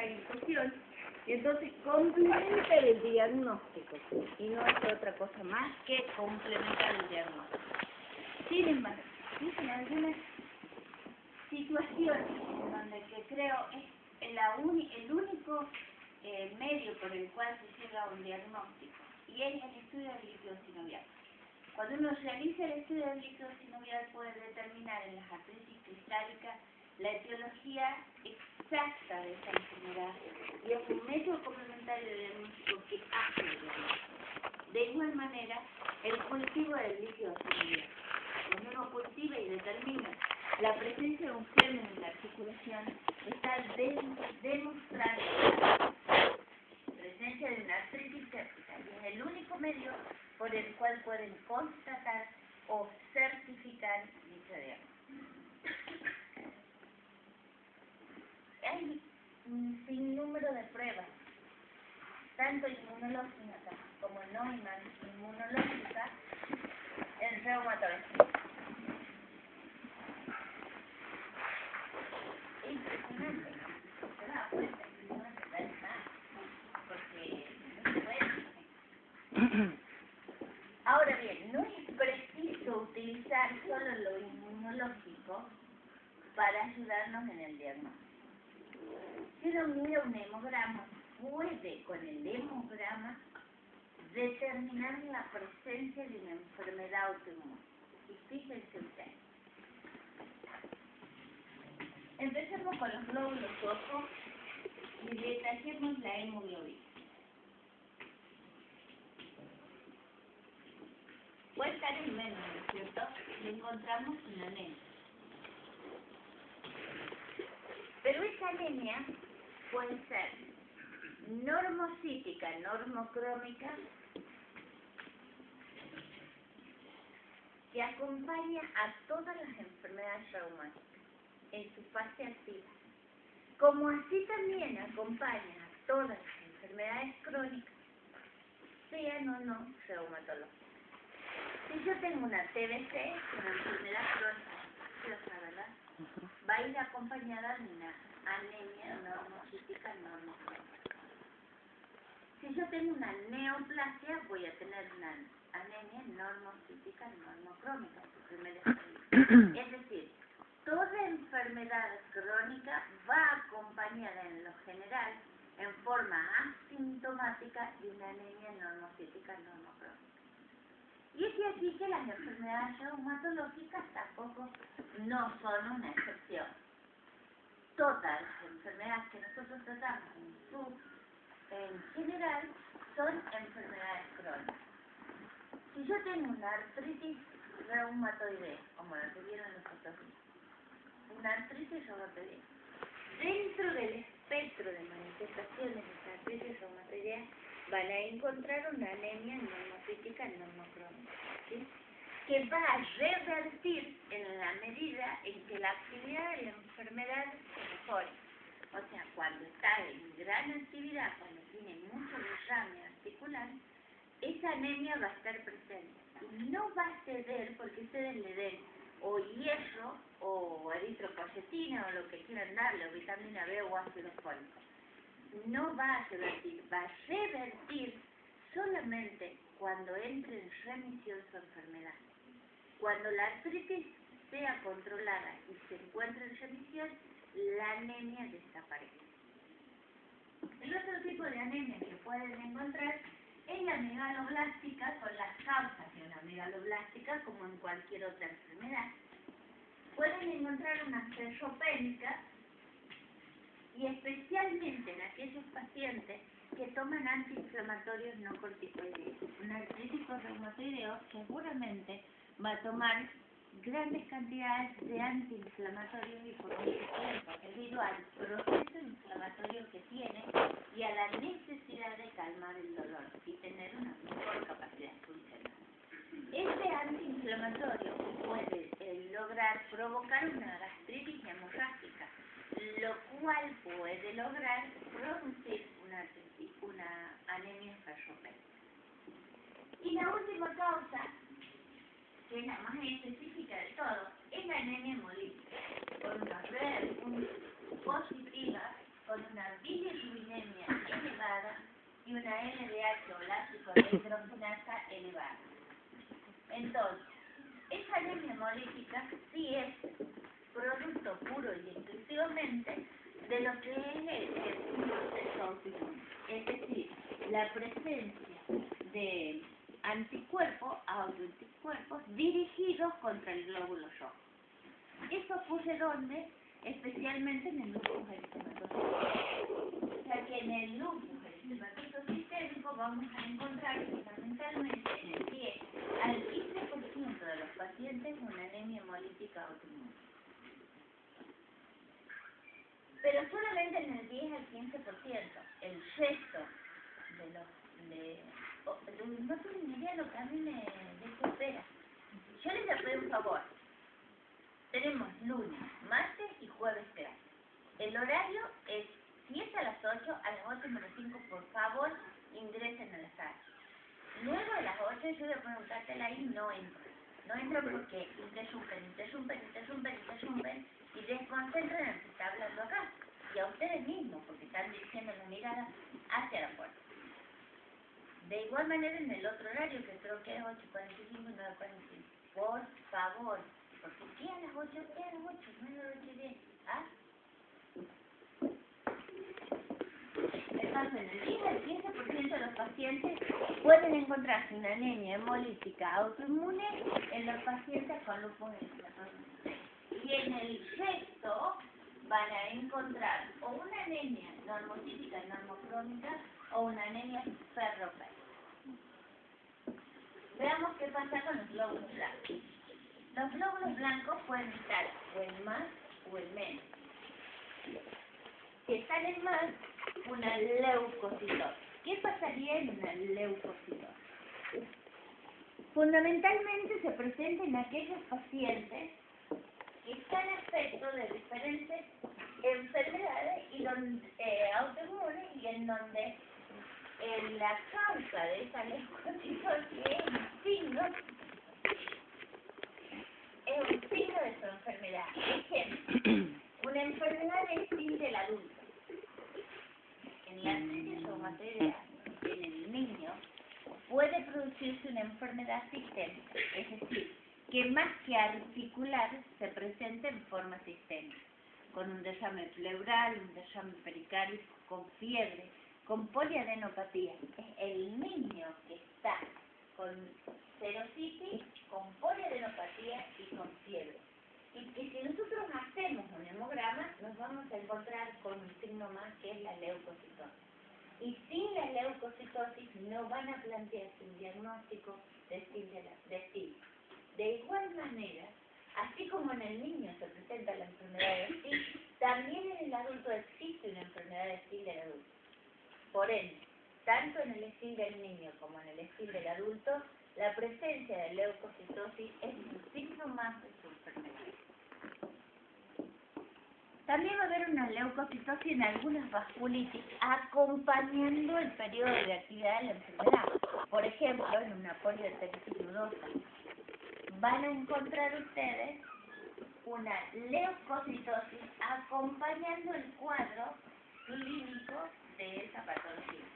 esta infección y entonces complementa el diagnóstico y no hace otra cosa más que complementar el diagnóstico. Sin embargo, existen algunas situaciones en donde que creo es el único medio por el cual se llega a un diagnóstico y es el estudio del líquido sinovial. Cuando uno realiza el estudio del líquido sinovial puede determinar en las artritis cristálicas la etiología exacta de esa enfermedad y es un método complementario de diagnóstico que hace el diagnóstico. De igual manera, el cultivo del líquido sinovial. Cuando uno cultiva y determina la presencia de un germen en la articulación, está demostrando la presencia de una artritis séptica y es el único medio por el cual pueden constatar o certificar dicho diagnóstico. Hay un sinnúmero de pruebas, tanto inmunológicas como no inmunológicas, en reumatología. Es impresionante, se da cuenta que no se da nada, porque no se puede. Ahora bien, no es preciso utilizar solo lo inmunológico para ayudarnos en el diagnóstico. Si uno mira un hemograma, puede con el hemograma determinar la presencia de una enfermedad autoinmune. Y fíjense ustedes. Empecemos con los glóbulos rojos y detallemos la hemoglobina. Puede estar en menos, ¿no es cierto? Y encontramos una anemia. Pero esa anemia puede ser normocítica, normocrómica, que acompaña a todas las enfermedades reumáticas en su fase activa, como así también acompaña a todas las enfermedades crónicas, sean o no reumatológicas. Si yo tengo una TBC, una enfermedad crónica, ¿verdad? Va a ir acompañada de una anemia normocítica normocrómica. Si yo tengo una neoplasia, voy a tener una anemia normocítica normocrómica. Es decir, toda enfermedad crónica va acompañada en lo general, en forma asintomática, de una anemia normocítica normocrómica. Y es de aquí que las enfermedades reumatológicas tampoco no son una excepción. Todas las enfermedades que nosotros tratamos en general son enfermedades crónicas. Si yo tengo una artritis reumatoidea, como la que vieron los otros días, una artritis reumatoidea, dentro del espectro de manifestaciones de esta artritis reumatoidea van a encontrar una anemia normocítica normocrómica, ¿sí? Que va a revertir en la medida en que la actividad de la enfermedad se mejore. O sea, cuando está en gran actividad, cuando tiene mucho derrame articular, esa anemia va a estar presente. Y no va a ceder porque ustedes le den o hierro o eritropoyetina o lo que quieran darle, o vitamina B o ácido fólico. No va a revertir, va a revertir solamente cuando entre en remisión su enfermedad. Cuando la artritis sea controlada y se encuentre en remisión, la anemia desaparece. El otro tipo de anemia que pueden encontrar es la megaloblástica, son las causas de una megaloblástica como en cualquier otra enfermedad. Pueden encontrar una ferropénica y especialmente en aquellos pacientes que toman antiinflamatorios no corticoideos. Un artrítico reumatoideo seguramente va a tomar grandes cantidades de antiinflamatorios y por mucho tiempo, debido al proceso inflamatorio que tiene y a la necesidad de calmar el dolor y tener una mejor capacidad funcional. Este antiinflamatorio puede lograr provocar una gastritis hemorrágica, lo cual puede lograr producir una anemia ferropénica. Y la última causa, que es la más específica de todo, es la anemia hemolítica, con una red positiva, con una bilirrubina y una LDH o láctico de hidrogenasa elevada. Entonces, esa anemia hemolítica sí es producto puro y exclusivamente de lo que es el proceso autoinmune, es decir, la presencia de autoanticuerpos dirigidos contra el glóbulo rojo. Eso ocurre ¿dónde? Especialmente en el lupus eritematoso. O sea que en el lupus eritematoso sistémico vamos a encontrar fundamentalmente en el 10 al 15% de los pacientes una anemia hemolítica autoinmune. Pero solamente en el 10 al 15%, el resto de los... no tienen ni idea lo que a mí me desespera. Yo les voy a pedir un favor. Tenemos lunes, martes y jueves clase. El horario es, si es a las 8, a las 8:05, por favor, ingresen a la sala. Luego de las 8 yo voy a poner un cartel ahí y no entro. No entro porque interrumpen y desconcentran al que está hablando acá. Y a ustedes mismos, porque están dirigiendo la mirada hacia la puerta. De igual manera en el otro horario, que creo que es 8:45 y 9:45. Por favor, porque ¿qué a las 8? ¿Qué a las 8? No es a las 8:10. ¿Ah? Entonces, en el 10 al 15% de los pacientes pueden encontrarse una anemia hemolítica autoinmune en los pacientes con lupus eritematoso. Y en el resto van a encontrar o una anemia normocítica normocrónica o una anemia ferropénica. Veamos qué pasa con los glóbulos blancos. Los glóbulos blancos pueden estar o en más o en menos. Si están en más, una leucocitosis. ¿Qué pasaría en una leucocitosis? Fundamentalmente se presenta en aquellos pacientes que están afectos de diferentes enfermedades y autoinmunes y en donde la causa de esa leucocitosis es un signo de su enfermedad. Ejemplo, una enfermedad de estilo del adulto. En la artritis reumatoidea, en el niño, puede producirse una enfermedad sistémica, es decir, que más que articular se presenta en forma sistémica, con un derrame pleural, un derrame pericárdico, con fiebre, con poliadenopatía. Es el niño que está con serositis, con poliadenopatía y con fiebre. Y que si nosotros hacemos un hemograma, nos vamos a encontrar con un signo más que es la leucocitosis. Y sin la leucocitosis no van a plantearse un diagnóstico de STIL. De igual manera, así como en el niño se presenta la enfermedad de STIL, también en el adulto existe una enfermedad de STIL del adulto. Por ende, tanto en el STIL del niño como en el STIL del adulto, la presencia de leucocitosis es un signo más de su enfermedad. También va a haber una leucocitosis en algunas vasculitis acompañando el periodo de actividad de la enfermedad. Por ejemplo, en una poliarteritis nodosa. Van a encontrar ustedes una leucocitosis acompañando el cuadro clínico de esa patología.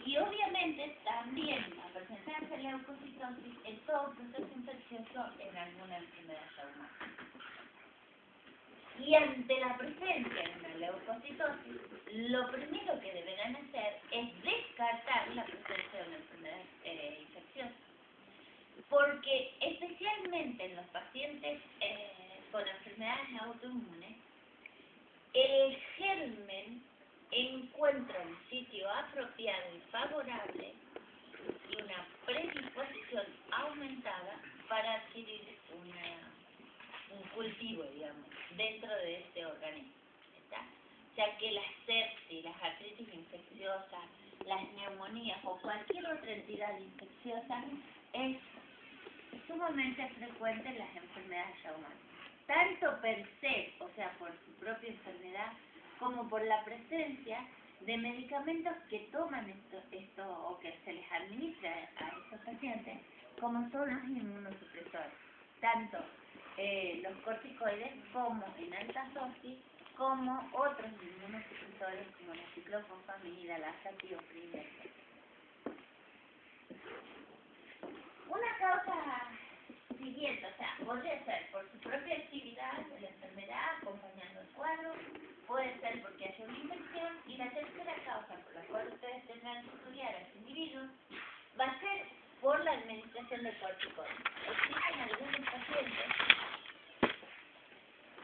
Y obviamente también va a presentarse leucocitosis en todo proceso infeccioso en alguna enfermedad reumática. Y ante la presencia de una leucocitosis, lo primero que deberán hacer es descartar la presencia de una enfermedad infecciosa. Porque especialmente en los pacientes con enfermedades autoinmunes, el germen encuentra un sitio apropiado y favorable y una predisposición aumentada para adquirir un cultivo, digamos, dentro de este organismo, ¿está? Ya que las sepsis, las artritis infecciosas, las neumonías o cualquier otra entidad infecciosa es sumamente frecuente en las enfermedades reumáticas, tanto per se, o sea, por su propia enfermedad, como por la presencia de medicamentos que toman esto o que se les administra a estos pacientes, como son los inmunosupresores, tanto los corticoides como en altas dosis, como otros inmunosupresores como la ciclofosfamida, la azatiroprid. Una causa siguiente, o sea, podría ser por su propia actividad de la enfermedad, acompañando el cuadro, puede ser porque haya una infección, y la tercera causa por la cual ustedes tendrán que estudiar a este individuo va a ser por la administración de corticoides. Existen algunos pacientes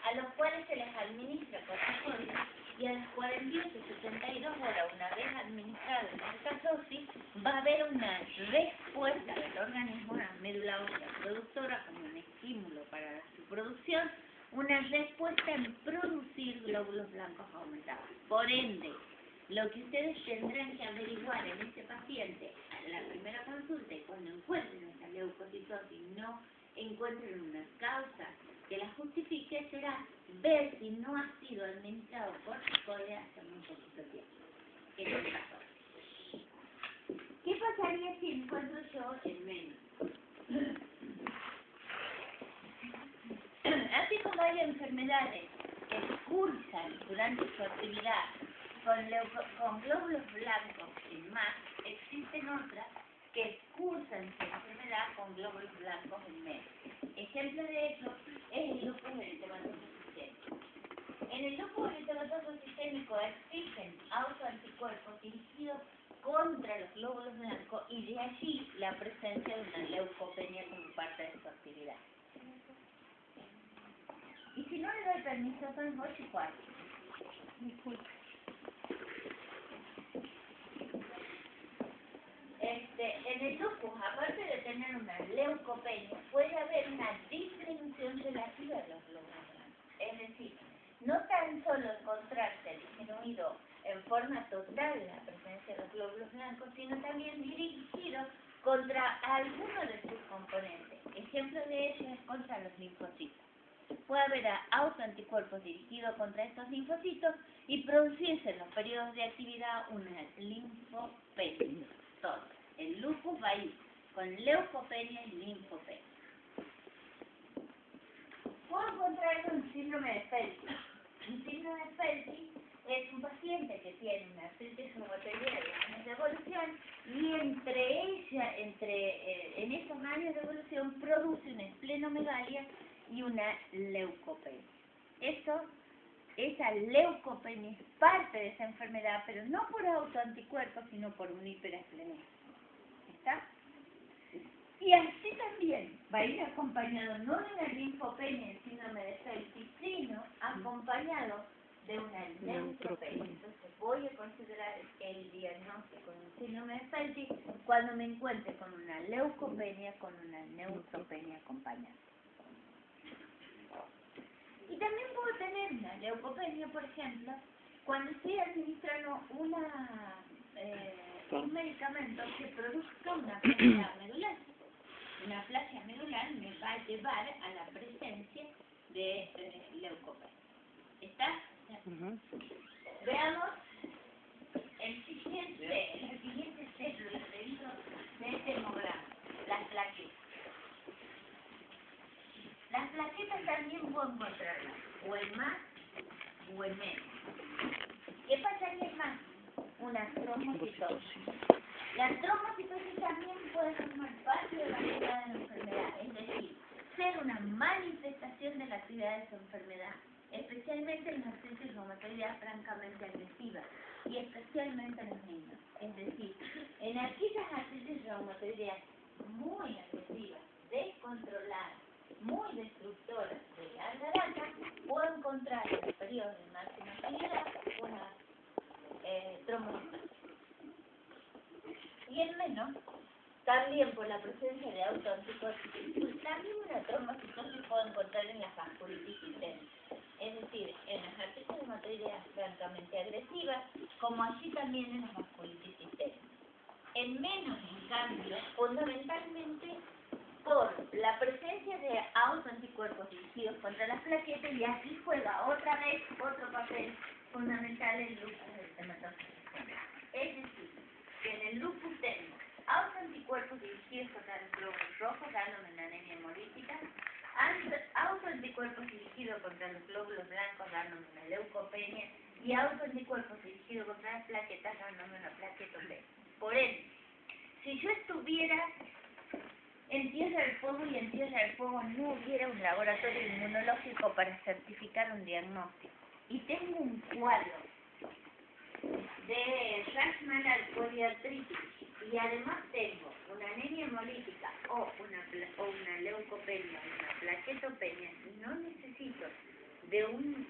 a los cuales se les administra corticoides y a las 48 y 72 horas, una vez administrado en altas dosis, va a haber una respuesta del organismo, una médula ósea productora, como un estímulo para su producción, una respuesta en producir glóbulos blancos aumentados. Por ende, lo que ustedes tendrán que averiguar en este paciente en la primera consulta, y cuando encuentren esta leucocitosis no encuentren una causa que la justifique, será ver si no ha sido administrado corticoide hace muy poquito tiempo. En el caso, ¿qué pasaría si encuentro yo en menos? Así como hay enfermedades que cursan durante su actividad con glóbulos blancos en más, existen otras que cursan su enfermedad con glóbulos blancos en menos. Ejemplo de ello es el lupus eritematoso sistémico. En el lupus eritematoso sistémico existen autoanticuerpos dirigidos contra los glóbulos blancos, y de allí la presencia de una leucopenia como parte de su actividad. Y si no le doy permiso, son 8:15. Disculpe. En el lupus, aparte de tener una leucopenia, puede haber una disminución relativa de los glóbulos blancos. Es decir, no tan solo encontrarse disminuido en forma total la presencia de los glóbulos blancos, sino también dirigido contra alguno de sus componentes. Ejemplo de ello es contra los linfocitos. Puede haber autoanticuerpos dirigidos contra estos linfocitos y producirse en los periodos de actividad una linfopenia. Todo. El lupus va a ir con leucopenia y linfopenia. Puedo encontrar un síndrome de Felty. Un síndrome de Felty es un paciente que tiene una artritis reumatoidea de años de evolución, y en esos años de evolución produce una esplenomegalia y una leucopenia. Esa leucopenia es parte de esa enfermedad, pero no por autoanticuerpos, sino por un hiperesplenismo. ¿Está? Y así también va a ir acompañado no de una linfopenia en síndrome de Felty, sino acompañado de una neutropenia. Entonces voy a considerar el diagnóstico de un síndrome de Felty cuando me encuentre con una leucopenia, con una neutropenia acompañada. Y también puedo tener una leucopenia, por ejemplo, cuando estoy administrando un medicamento que produzca una plasia medular. Una plasia medular me va a llevar a la presencia de leucopenia. ¿Está? Veamos la siguiente célula dentro de este hemograma, las plaquetas. Las plaquetas también puedo encontrarlas o en más o en menos. ¿Qué pasaría en más? Una trombocitosis. La trombocitosis también puede formar parte de la actividad de la enfermedad, es decir, ser una manifestación de la actividad de su enfermedad, especialmente en las artritis reumatoideas francamente agresivas y especialmente en los niños. Es decir, en aquellas artritis reumatoideas muy agresivas, descontroladas, muy destructoras de larga data, puedo encontrar en los periodos de máxima actividad una trombocitosis. Y en menos, también por la presencia de autoanticuerpos, también una trombocitosis puedo encontrar en las vasculitis sistémicas, es decir, en las artritis reumatoideas francamente agresivas, como así también en las vasculitis sistémicas. En menos, en cambio, fundamentalmente por la presencia de autoanticuerpos dirigidos contra las plaquetas, y aquí juega otra vez otro papel fundamental el lupus eritematoso sistémico. Es decir, que en el lupus tenemos autoanticuerpos dirigidos contra los glóbulos rojos, dándome una anemia hemolítica, autoanticuerpos anticuerpos dirigidos contra los glóbulos blancos dándome una leucopenia y autoanticuerpos dirigidos contra las plaquetas dándome una plaquetopenia. Por ende, si yo estuviera en Tierra del Fuego y en Tierra del Fuego no hubiera un laboratorio inmunológico para certificar un diagnóstico y tengo un cuadro de Rashmannal poliartritis y además tengo una anemia hemolítica o una leucopenia o una plaquetopenia, no necesito de un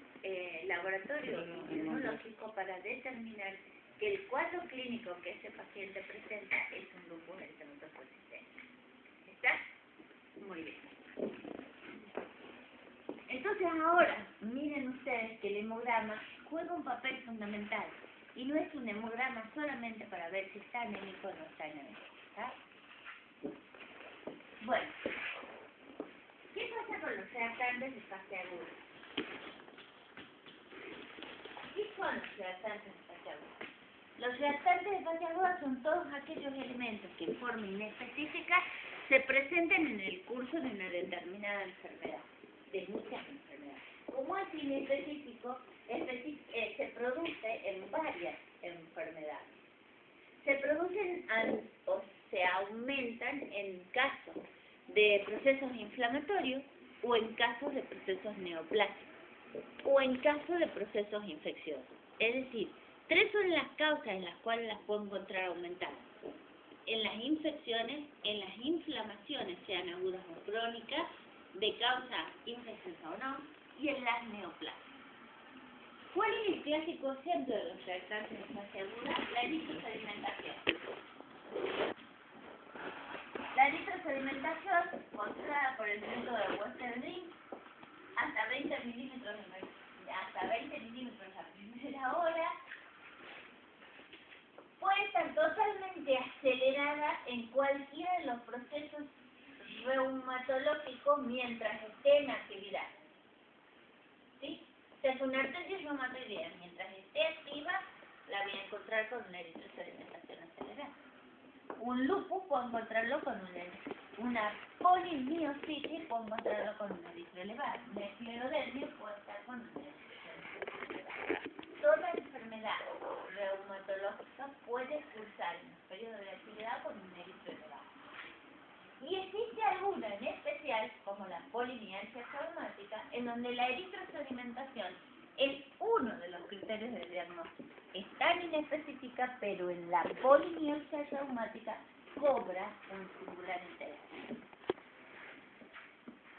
laboratorio inmunológico para determinar que el cuadro clínico que ese paciente presenta es un lupus eritematoso sistémico. ¿Está? Muy bien. Entonces ahora, miren ustedes que el hemograma juega un papel fundamental. Y no es un hemograma solamente para ver si está anémico o no está anémico. ¿Está? Bueno, ¿qué pasa con los reactantes de fase aguda? ¿Qué son los reactantes de fase aguda? Los reactantes de fase aguda son todos aquellos elementos que en forma inespecífica se presenten en el curso de una determinada enfermedad, de muchas enfermedades. Como es inespecífico, se produce en varias enfermedades. Se producen o se aumentan en casos de procesos inflamatorios o en casos de procesos neoplásicos o en casos de procesos infecciosos. Es decir, tres son las causas en las cuales las puedo encontrar aumentadas. En las infecciones, en las inflamaciones, sean agudas o crónicas, de causa infecciosa o no, y en las neoplasias. ¿Cuál es el clásico ejemplo de los reactantes de fase aguda? La eritrosedimentación. La eritrosedimentación, controlada por el método de Westerling, hasta 20 milímetros a primera hora, puede estar totalmente acelerada en cualquiera de los procesos reumatológicos mientras esté en actividad. ¿Sí? Si es una arteria reumatoidea, mientras esté activa, la voy a encontrar con una eritrosedimentación acelerada. Un lupus puedo encontrarlo con una polimiositis, puedo encontrarlo con una eritro elevada. Una esclerodermia puede estar con una eritrosedimentación elevada. Toda enfermedad reumatológica puede cursar en los periodos de actividad con una eritro elevada. Y existe alguna en especial, como la polimialgia reumática, en donde la eritrosedimentación es uno de los criterios de diagnóstico. Es tan inespecífica, pero en la polimialgia reumática cobra un singular interés.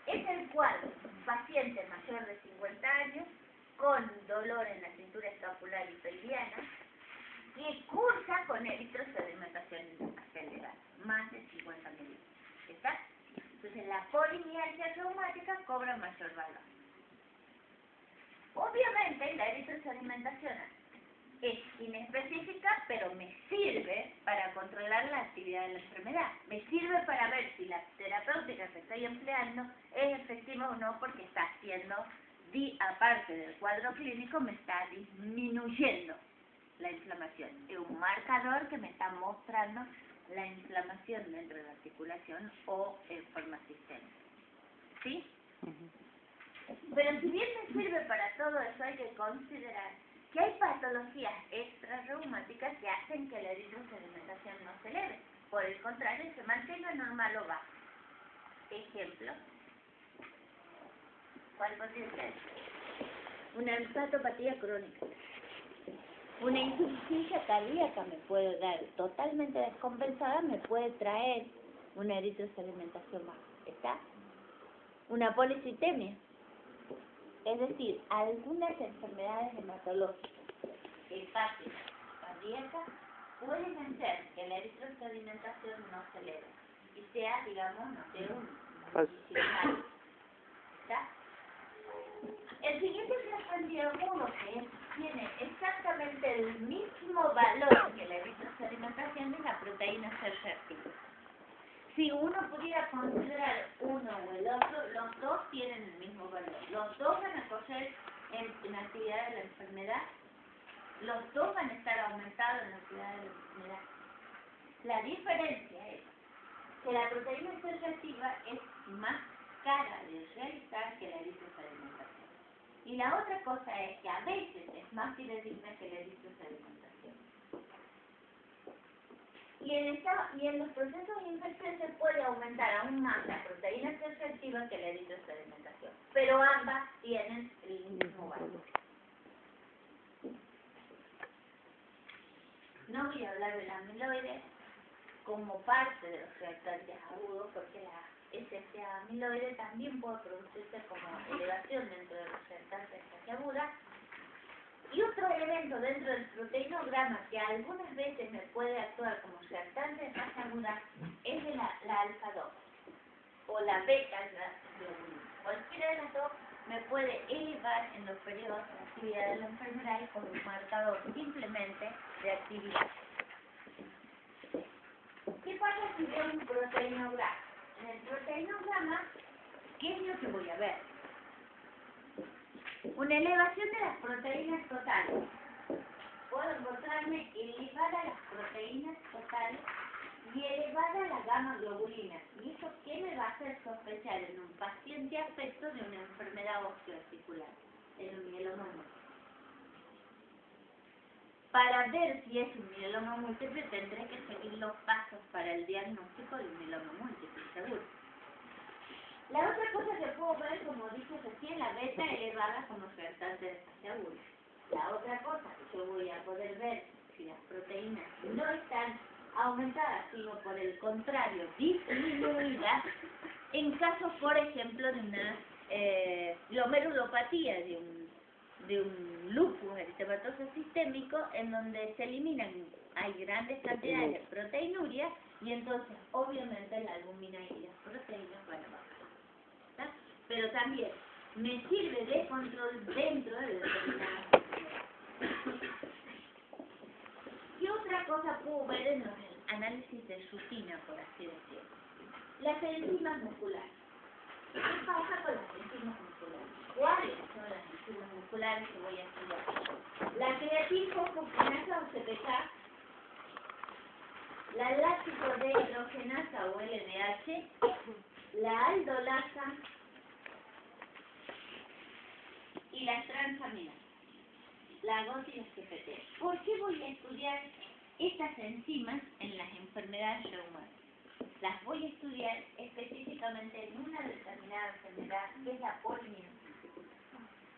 Es el cuadro de un paciente mayor de 50 años con dolor en la cintura escapular y pelviana que cursa con eritrosedimentación acelerada, más de 50 milímetros. ¿Está? Entonces la polimialgia reumática cobra mayor valor. Obviamente la eritrosedimentación es inespecífica, pero me sirve para controlar la actividad de la enfermedad. Me sirve para ver si la terapéutica que estoy empleando es efectiva o no, porque está haciendo, aparte del cuadro clínico, me está disminuyendo la inflamación. Es un marcador que me está mostrando la inflamación dentro de la articulación o en forma sistémica. ¿Sí? Pero si bien me sirve para todo eso, hay que considerar que hay patologías extrarreumáticas que hacen que la eritrosedimentación no se eleve. Por el contrario, se mantenga normal o baja. Ejemplo. ¿Cuál podría ser? Una hepatopatía crónica. Una insuficiencia cardíaca me puede dar, totalmente descompensada, me puede traer una eritrosedimentación baja. ¿Está? Una policitemia. Es decir, algunas enfermedades hematológicas, hepáticas, cardíacas, pueden ser que la eritrosedimentación no se eleve y sea, digamos, no sé, un signo. ¿Está? El siguiente fragmento agudo que tiene exactamente el mismo valor que la eritrosedimentación es la proteína C reactiva. Si uno pudiera considerar uno o el otro, los dos tienen el mismo valor. Los dos van a correr en la actividad de la enfermedad. Los dos van a estar aumentados en la actividad de la enfermedad. La diferencia es que la proteína C reactiva es más cara de realizar que la eritrosedimentación. Y la otra cosa es que a veces es más fidedigna que la eritrosedimentación. Y en los procesos de infección se puede aumentar aún más la proteína C reactiva que la eritrosedimentación, pero ambas tienen el mismo valor. No voy a hablar del amiloide como parte de los reactantes agudos, porque la SSA amiloide también puede producirse como elevación dentro de los reactantes de fase aguda. Y otro elemento dentro del proteinograma que algunas veces me puede actuar como reactante de fase aguda es de la alfa-2 o la beta-globulina. Cualquiera de las dos me puede elevar en los periodos de actividad de la enfermedad y como un marcador simplemente de actividad. ¿Qué pasa si veo un proteinograma? En el proteinograma, ¿qué es lo que voy a ver? Una elevación de las proteínas totales. Puedo encontrarme elevada las proteínas totales y elevada la gamma globulina. ¿Y eso qué me va a hacer sospechar en un paciente afecto de una enfermedad osteoarticular, en un mieloma múltiple? Para ver si es un mieloma múltiple tendré que seguir los pasos para el diagnóstico de un mieloma múltiple, seguro. La otra cosa que puedo ver, como dije recién, la beta elevada como reactante de fase aguda. La otra cosa que yo voy a poder ver si las proteínas no están aumentadas, sino por el contrario, disminuidas, en casos, por ejemplo, de una glomerulopatía, de un lupus eritematoso sistémico, en donde se eliminan, hay grandes cantidades de proteinuria, y entonces, obviamente, la albúmina y las proteínas van a bajar. ¿Está? Pero también me sirve de control dentro de determinadas situaciones. ¿Qué otra cosa puedo ver en los análisis de rutina, por así decirlo? Las enzimas musculares. ¿Qué pasa con las enzimas musculares? ¿Cuáles son las enzimas musculares que voy a estudiar? La creatinfosfokinasa o CPK, la láctico dehidrogenasa o LDH, la aldolasa y las transaminas, la GOT y las GPT. ¿Por qué voy a estudiar estas enzimas en las enfermedades reumáticas? Las voy a estudiar específicamente en una determinada enfermedad, que es la polimiositis.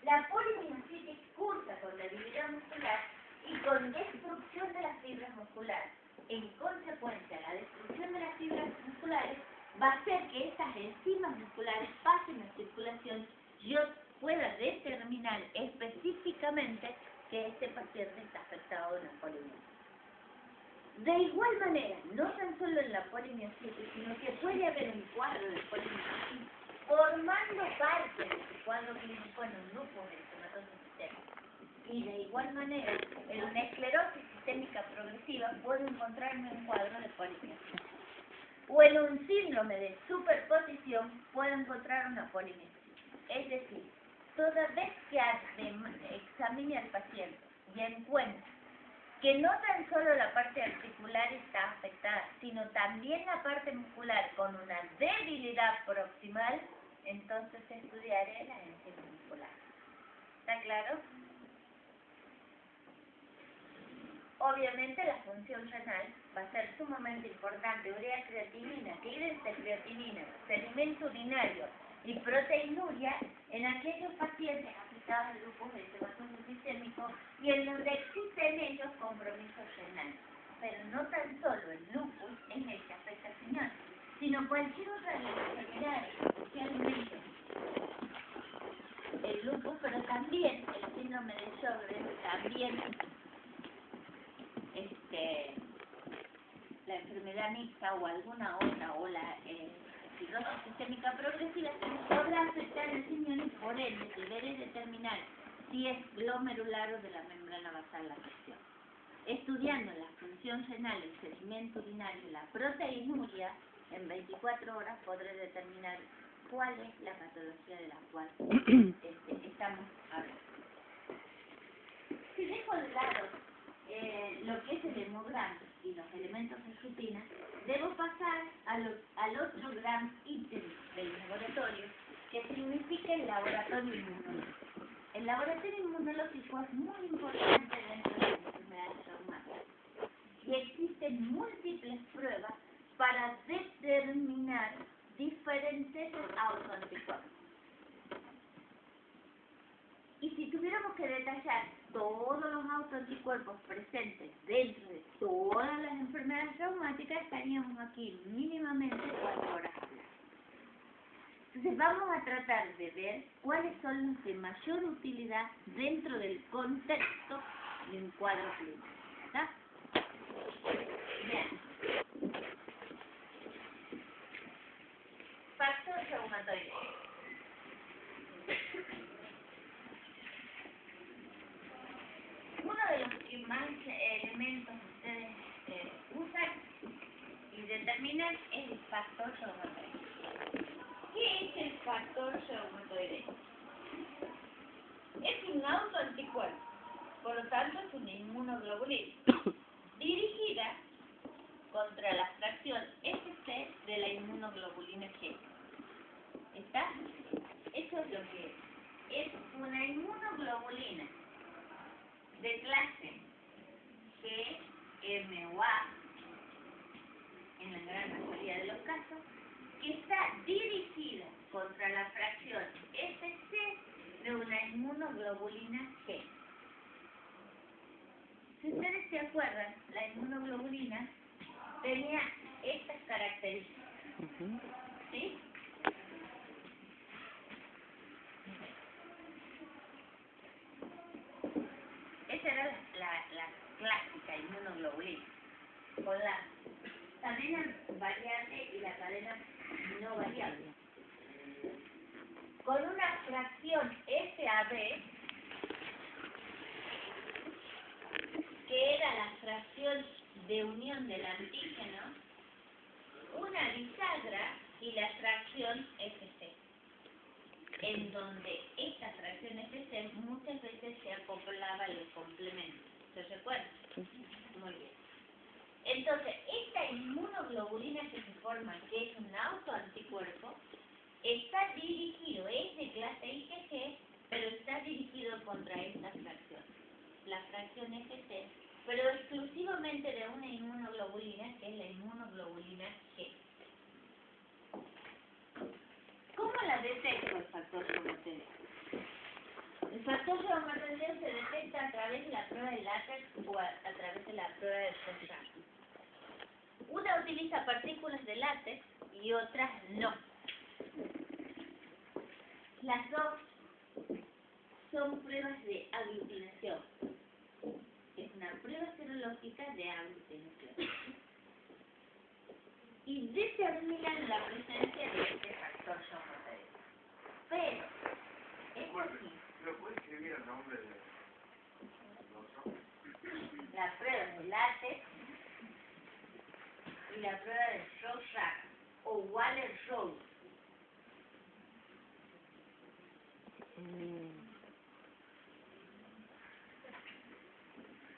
La polimiositis cursa con debilidad muscular y con destrucción de las fibras musculares. En consecuencia, la destrucción de las fibras musculares va a hacer que estas enzimas musculares pasen a circulación. Yo pueda determinar específicamente que este paciente está afectado de una polimiositis. De igual manera, no tan solo en la polimiositis, sino que puede haber un cuadro de polimiositis formando parte de su cuadro clínico en un lupus eritematoso sistémico. Y de igual manera, en una esclerosis sistémica progresiva puedo encontrarme un cuadro de polimiositis. O en un síndrome de superposición puedo encontrar una polimiositis. Es decir, toda vez que examine al paciente y encuentre que no tan solo la parte articular está afectada, sino también la parte muscular con una debilidad proximal, entonces estudiaré las enzimas musculares. ¿Está claro? Obviamente la función renal va a ser sumamente importante. Urea creatinina, clínica creatinina, sedimento urinario y proteinuria en aquellos pacientes afectados de lupus eritematoso sistémico y en donde existen ellos compromisos renales. Pero no tan solo el lupus es el que afecta al riñón, sino cualquier otra de las enfermedades, especialmente el lupus, pero también el síndrome de Sjögren, también la enfermedad mixta o alguna otra, o la cirrosis sistémica progresiva, podrá afectar el riñón y por ende deberé determinar si es glomerular o de la membrana basal la afección. Estudiando la función renal, el sedimento urinario y la proteinuria, en 24 horas podré determinar cuál es la patología de la cual estamos hablando. Si dejo de lado lo que es el hemograma y los elementos de rutina, debo pasar al otro gran ítem del laboratorio, que significa el laboratorio inmunológico. El laboratorio inmunológico es muy importante dentro de las enfermedades reumáticas y existen múltiples pruebas para determinar diferentes autoanticuerpos. Y si tuviéramos que detallar todos los autoanticuerpos presentes dentro de todas las enfermedades reumáticas, estaríamos aquí mínimamente 4 horas hablando. Entonces vamos a tratar de ver cuáles son los de mayor utilidad dentro del contexto de un cuadro clínico. ¿Está? Bien. Factor reumatoide. Uno de los que más elementos ustedes usan y determinan es el factor reumatoide. ¿Qué es el factor reumatoide? Es un autoanticuerpo, por lo tanto es una inmunoglobulina dirigida contra la fracción FC de la inmunoglobulina G. ¿Está? Eso es lo que es una inmunoglobulina de clase G, M o A, en la gran mayoría de los casos, que está dirigida contra la fracción FC de una inmunoglobulina G. Si ustedes se acuerdan, la inmunoglobulina tenía estas características. ¿Sí? Esa era la clásica inmunoglobulina, con la cadena variable y la cadena no variable. Con una fracción SAB, que era la fracción de unión del antígeno, una bisagra y la fracción FC, en donde esta fracción FC muchas veces se acoplaba al complemento. ¿Se recuerdan? Muy bien. Entonces, esta inmunoglobulina que se forma, que es un autoanticuerpo, está dirigido, es de clase IgG, pero está dirigido contra esta fracción, la fracción FC, pero exclusivamente de una inmunoglobulina, que es la inmunoglobulina G. ¿Cómo la detecto el factor reumatoideo? El factor reumatoideo se detecta a través de la prueba de látex o a través de la prueba de Rorschach. Una utiliza partículas de látex y otras no. Las dos son pruebas de aglutinación. Es una prueba serológica de aglutinación. Y determinan la presencia de este factor reumatoideo. Pero, es así. ¿Lo puede escribir el nombre de La prueba de látex y la prueba de Rorschach o Waller-Rose.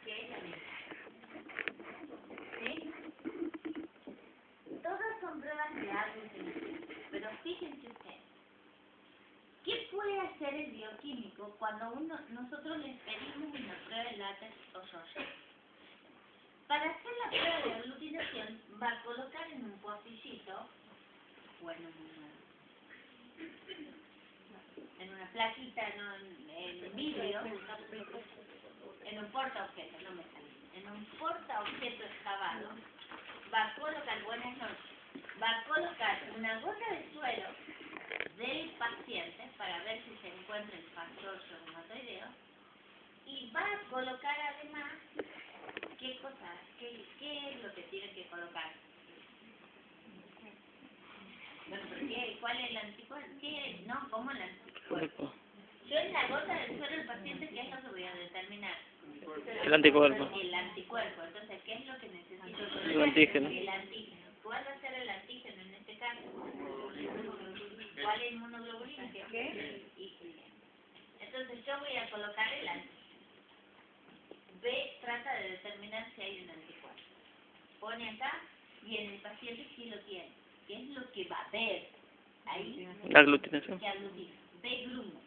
Que es la misma. ¿Sí? Todas son pruebas de aglutinación. Pero fíjense ustedes. ¿Qué puede hacer el bioquímico cuando nosotros les pedimos una prueba de látex o Rorschach? Para hacer la prueba de aglutinación va a colocar en un pocillito o en una plaquita, no, en vidrio, en un portaobjetos, no me sale, en un portaobjetos excavado, va a colocar, buenas noches, va a colocar una gota de suero del paciente para ver si se encuentra el factor reumatoideo y va a colocar además qué cosas, qué es lo que tiene que colocar. Bueno, pero ¿cuál es el anticuerpo? ¿Qué? No, ¿cómo el anticuerpo? Yo en la gota del suero del paciente, ¿qué es lo que voy a determinar? El anticuerpo. El anticuerpo. Entonces, ¿qué es lo que necesito? El antígeno. El antígeno. ¿Cuál va a ser el antígeno en este caso? ¿Cuál es inmunoglobulina? ¿Qué? Entonces, yo voy a colocar el antígeno. B trata de determinar si hay un anticuerpo. Pone acá y en el paciente sí lo tiene. ¿Qué es lo que va a ver? Ahí La aglutinación. que aglutina, ve grumo.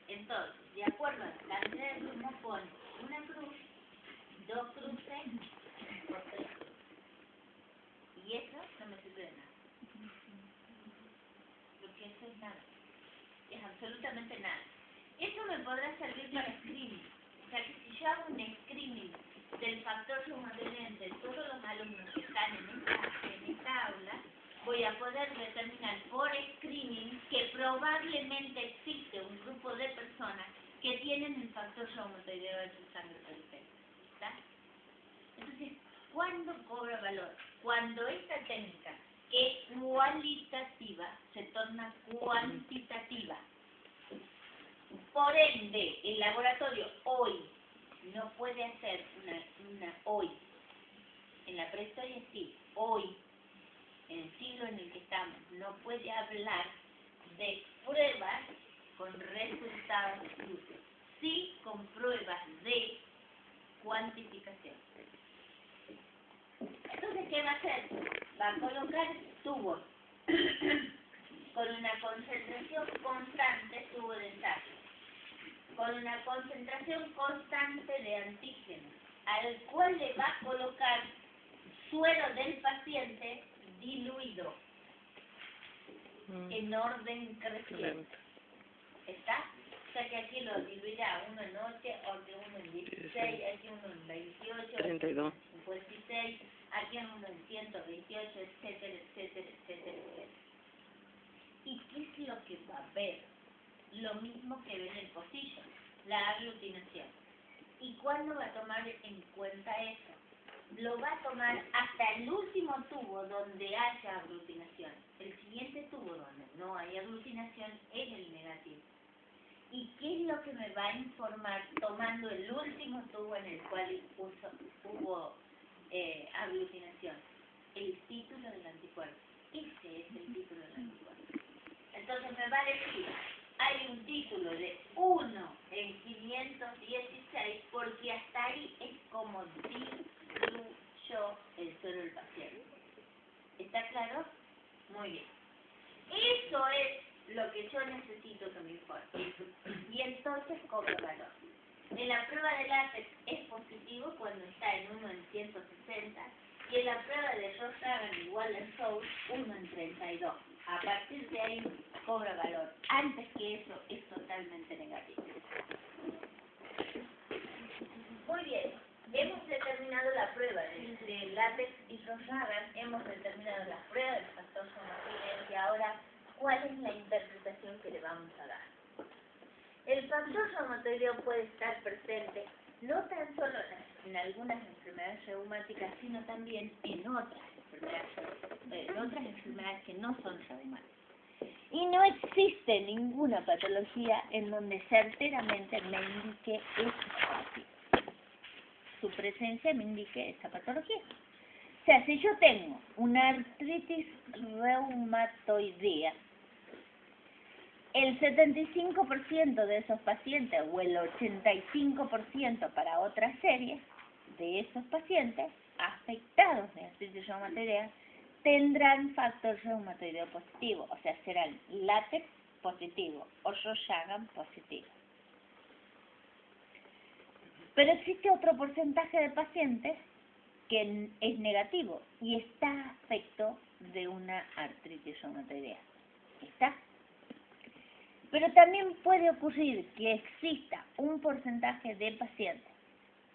Entonces, de acuerdo a la cantidad de grumo, pone una cruz, 2 cruces o 3 cruces. Y eso no me sirve de nada. Porque eso es nada. Es absolutamente nada. Eso me podrá servir para screening. O sea que si yo hago un screening del factor reumatoideo de todos los alumnos que están en esta aula, voy a poder determinar por screening que probablemente existe un grupo de personas que tienen el factor reumatoideo de su sangre periférica. ¿Está? Entonces, ¿cuándo cobra valor? Cuando esta técnica, que es cualitativa, se torna cuantitativa. Por ende, el laboratorio hoy no puede hacer hoy, en la prehistoria sí, hoy, en el siglo en el que estamos, no puede hablar de pruebas con resultados cruces, sí con pruebas de cuantificación. Entonces, ¿qué va a hacer? Va a colocar tubos con una concentración constante, tubo de ensayo, con una concentración constante de antígenos, al cual le va a colocar suero del paciente diluido en orden creciente. ¿Está? O sea que aquí lo diluirá uno en 8, aquí uno en 16, aquí uno en 28, 32. 56, aquí uno en 128, etcétera, etcétera, etcétera, etcétera. ¿Y qué es lo que va a ver? Lo mismo que ve en el pocillo, la aglutinación. ¿Y cuándo va a tomar en cuenta eso? Lo va a tomar hasta el último tubo donde haya aglutinación. El siguiente tubo donde no hay aglutinación es el negativo. ¿Y qué es lo que me va a informar tomando el último tubo en el cual hubo aglutinación? El título del anticuerpo. Ese es el título del anticuerpo. Entonces me va a decir, hay un título de 1 en 516 porque hasta ahí es como diluyó el suero del paciente. ¿Está claro? Muy bien. Eso es lo que yo necesito que me informe. Y entonces cobra valor. En la prueba de látex es positivo cuando está en 1 en 160 y en la prueba de Ross-Hagan y Waller-Soul 1 en 32. A partir de ahí cobra valor. Antes que eso es totalmente negativo. Muy bien. Hemos determinado la prueba de látex y Ross-Hagan. Hemos determinado la prueba del factor reumatoideo y ahora, ¿cuál es la interpretación que le vamos a dar? El factor reumatoideo puede estar presente no tan solo en algunas enfermedades reumáticas, sino también en otras enfermedades que no son reumáticas. Y no existe ninguna patología en donde certeramente me indique su presencia me indique esa patología. O sea, si yo tengo una artritis reumatoidea, el 75% de esos pacientes o el 85% para otras series de esos pacientes afectados de artritis reumatoidea tendrán factor reumatoideo positivo, o sea, serán látex positivo o Ross-Hagan positivo. Pero existe otro porcentaje de pacientes que es negativo y está a afecto de una artritis reumatoidea. ¿Está? Pero también puede ocurrir que exista un porcentaje de pacientes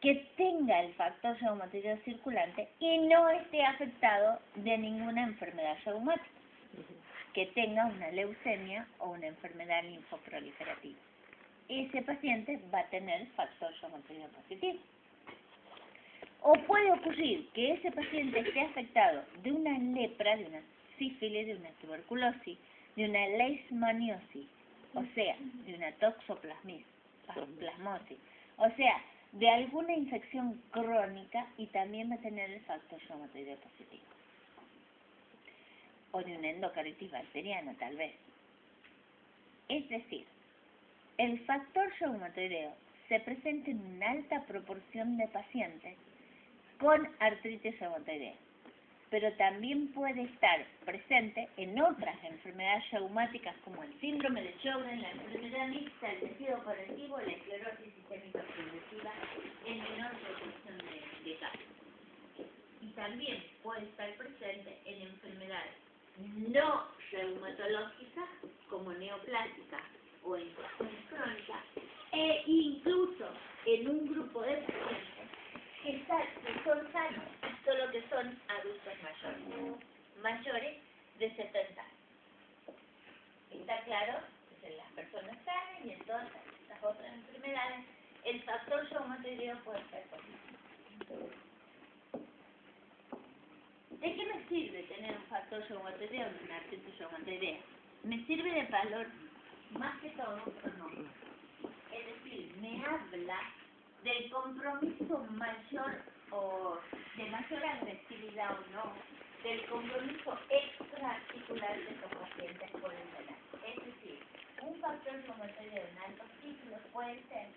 que tenga el factor reumatoideo circulante y no esté afectado de ninguna enfermedad reumática, que tenga una leucemia o una enfermedad linfoproliferativa. Ese paciente va a tener factor reumatoideo positivo. O puede ocurrir que ese paciente esté afectado de una lepra, de una sífilis, de una tuberculosis, de una leishmaniosis, o sea, de una toxoplasmosis, o sea, de alguna infección crónica y también va a tener el factor reumatoideo positivo. O de una endocardititis bacteriana, tal vez. Es decir, el factor reumatoideo se presenta en una alta proporción de pacientes con artritis reumatoidea, pero también puede estar presente en otras enfermedades reumáticas como el síndrome de Sjögren, la enfermedad mixta, el tejido operativo, la esclerosis sistémica progresiva en menor proporción de casos. Y también puede estar presente en enfermedades no reumatológicas como neoplásicas o infecciones crónicas e incluso en un grupo de pacientes que son sanos, solo que son adultos mayores de 70 años. ¿Está claro? Pues en las personas sanas y en todas las otras enfermedades el factor reumatoideo puede ser positivo. ¿De qué me sirve tener un factor reumatoideo en una artritis reumatoidea? Me sirve de valor más que todo pronóstico. Es decir, me habla del compromiso mayor o de mayor agresividad o no, del compromiso extraarticular de los pacientes pueden tener. Es decir, un factor reumatoideo en altos ciclos puede ser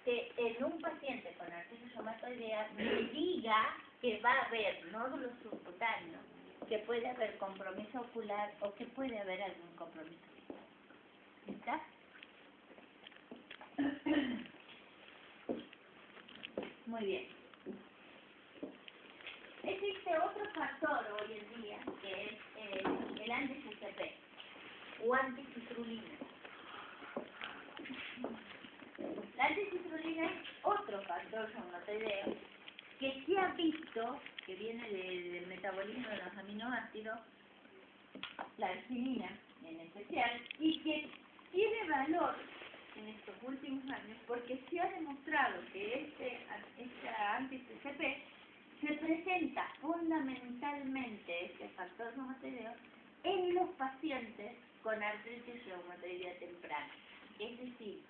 que en un paciente con artritis reumatoidea me diga que va a haber nódulos subcutáneos, que puede haber compromiso ocular o que puede haber algún compromiso visual. ¿Está? Muy bien. Existe otro factor hoy en día que es el anti-CCP o anticitrulina. La anticitrulina es otro factor reumatoideo que se ha visto que viene del metabolismo de los aminoácidos, la arginina en especial, y que tiene valor en estos últimos años porque se ha demostrado que este anti-CCP se presenta fundamentalmente, este factor reumatoideo, en los pacientes con artritis reumatoidea temprana. Es decir,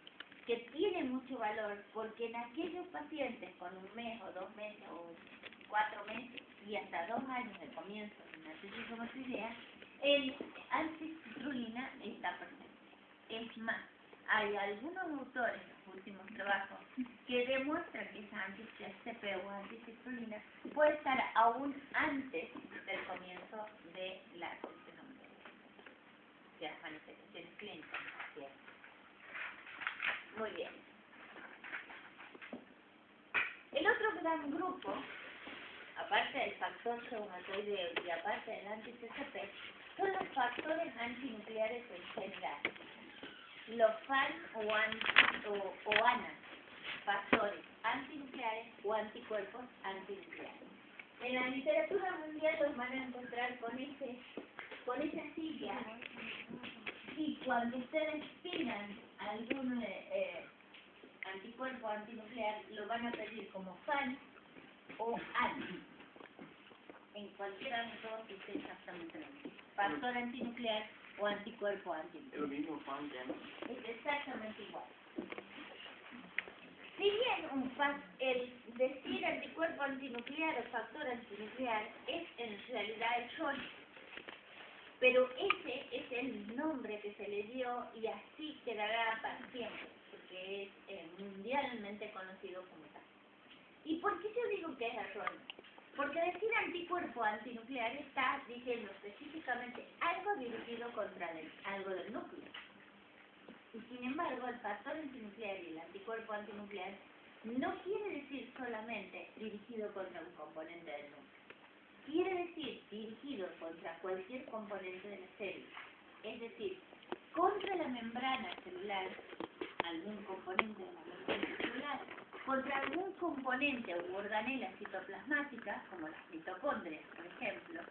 que tiene mucho valor porque en aquellos pacientes con 1 mes o 2 meses o 4 meses y hasta 2 años de comienzo de una artritis reumatoidea, el anticitrulina está presente. Es más, hay algunos autores en los últimos trabajos que demuestran que esa anti-CCP o anticitrulina puede estar aún antes del comienzo de la artritis reumatoidea, de las manifestaciones clínicas. Bien. Muy bien. El otro gran grupo, aparte del factor reumatoideo y aparte del anti-CCP, son los factores antinucleares en general. Los FAN o ANA, factores antinucleares o anticuerpos antinucleares. En la literatura mundial los van a encontrar con esa sigla, y cuando ustedes pidan algún anticuerpo antinuclear, lo van a pedir como FAN o ANA. En cualquiera de los dos es exactamente lo mismo. Factor antinuclear o anticuerpo antinuclear. Es lo mismo, fan, que no. Es exactamente igual. Si bien el decir anticuerpo antinuclear o factor antinuclear es en realidad erróneo, pero ese es el nombre que se le dio y así quedará para siempre, porque es mundialmente conocido como tal. ¿Y por qué yo digo que es erróneo? Porque decir anticuerpo antinuclear está diciendo específicamente algo dirigido contra algo del núcleo. Y sin embargo, el factor antinuclear y el anticuerpo antinuclear no quiere decir solamente dirigido contra un componente del núcleo. Quiere decir dirigido contra cualquier componente de la célula. Es decir, contra la membrana celular, algún componente de la membrana celular, contra algún componente u organela citoplasmática, como las mitocondrias, por ejemplo,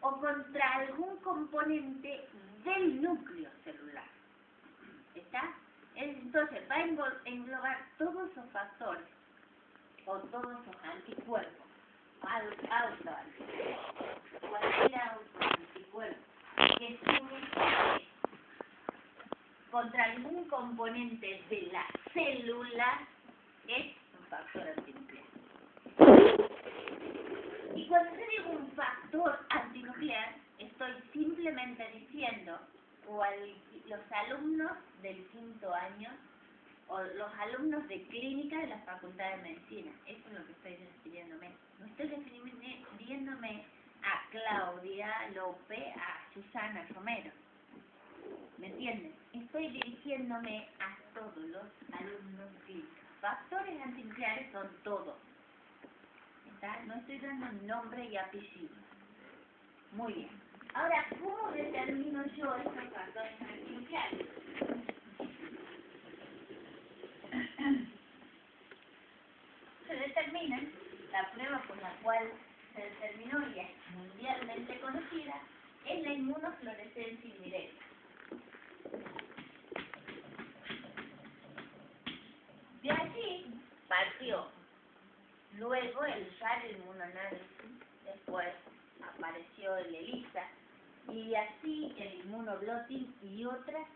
o contra algún componente del núcleo celular. ¿Está? Entonces va a englobar todos esos factores o todos esos anticuerpos, cualquier autoanticuerpo que se contra algún componente de la célula es un factor antinuclear. Y cuando yo digo un factor antinuclear, estoy simplemente diciendo, los alumnos del 5º año o los alumnos de clínica de la Facultad de Medicina, eso es lo que estoy refiriéndome. No estoy refiriéndome a Claudia López, a Susana Romero. ¿Me entienden? Estoy dirigiéndome a todos los alumnos clínicos. Factores antinucleares son todos. ¿Está? No estoy dando nombre y apellido. Muy bien. Ahora, ¿cómo determino yo estos factores antinucleares? Se determinan, la prueba por la cual se determinó y es mundialmente conocida, es la inmunofluorescencia indirecta. De allí partió. Luego el radioinmunoanálisis, después apareció el ELISA, y así el inmunoblotin y otras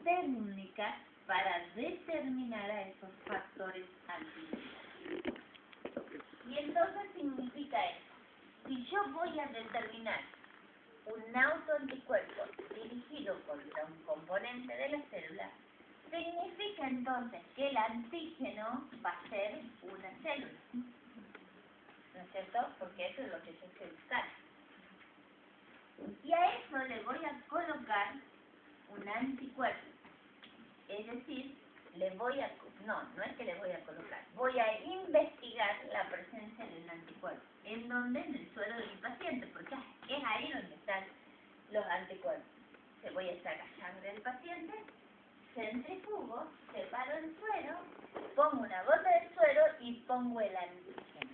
técnicas para determinar a esos factores antinucleares. Y entonces significa esto. Si yo voy a determinar un autoanticuerpo dirigido contra un componente de la célula, significa entonces que el antígeno va a ser una célula. ¿No es cierto? Porque eso es lo que yo estoy buscando. Y a eso le voy a colocar un anticuerpo. Es decir, no es que le voy a colocar, voy a investigar la presencia de un anticuerpo. ¿En dónde? En el suero del paciente, porque es ahí donde están los anticuerpos. Se voy a sacar sangre del paciente, centrifugo, separo el suero, pongo una gota de suero y pongo el antígeno.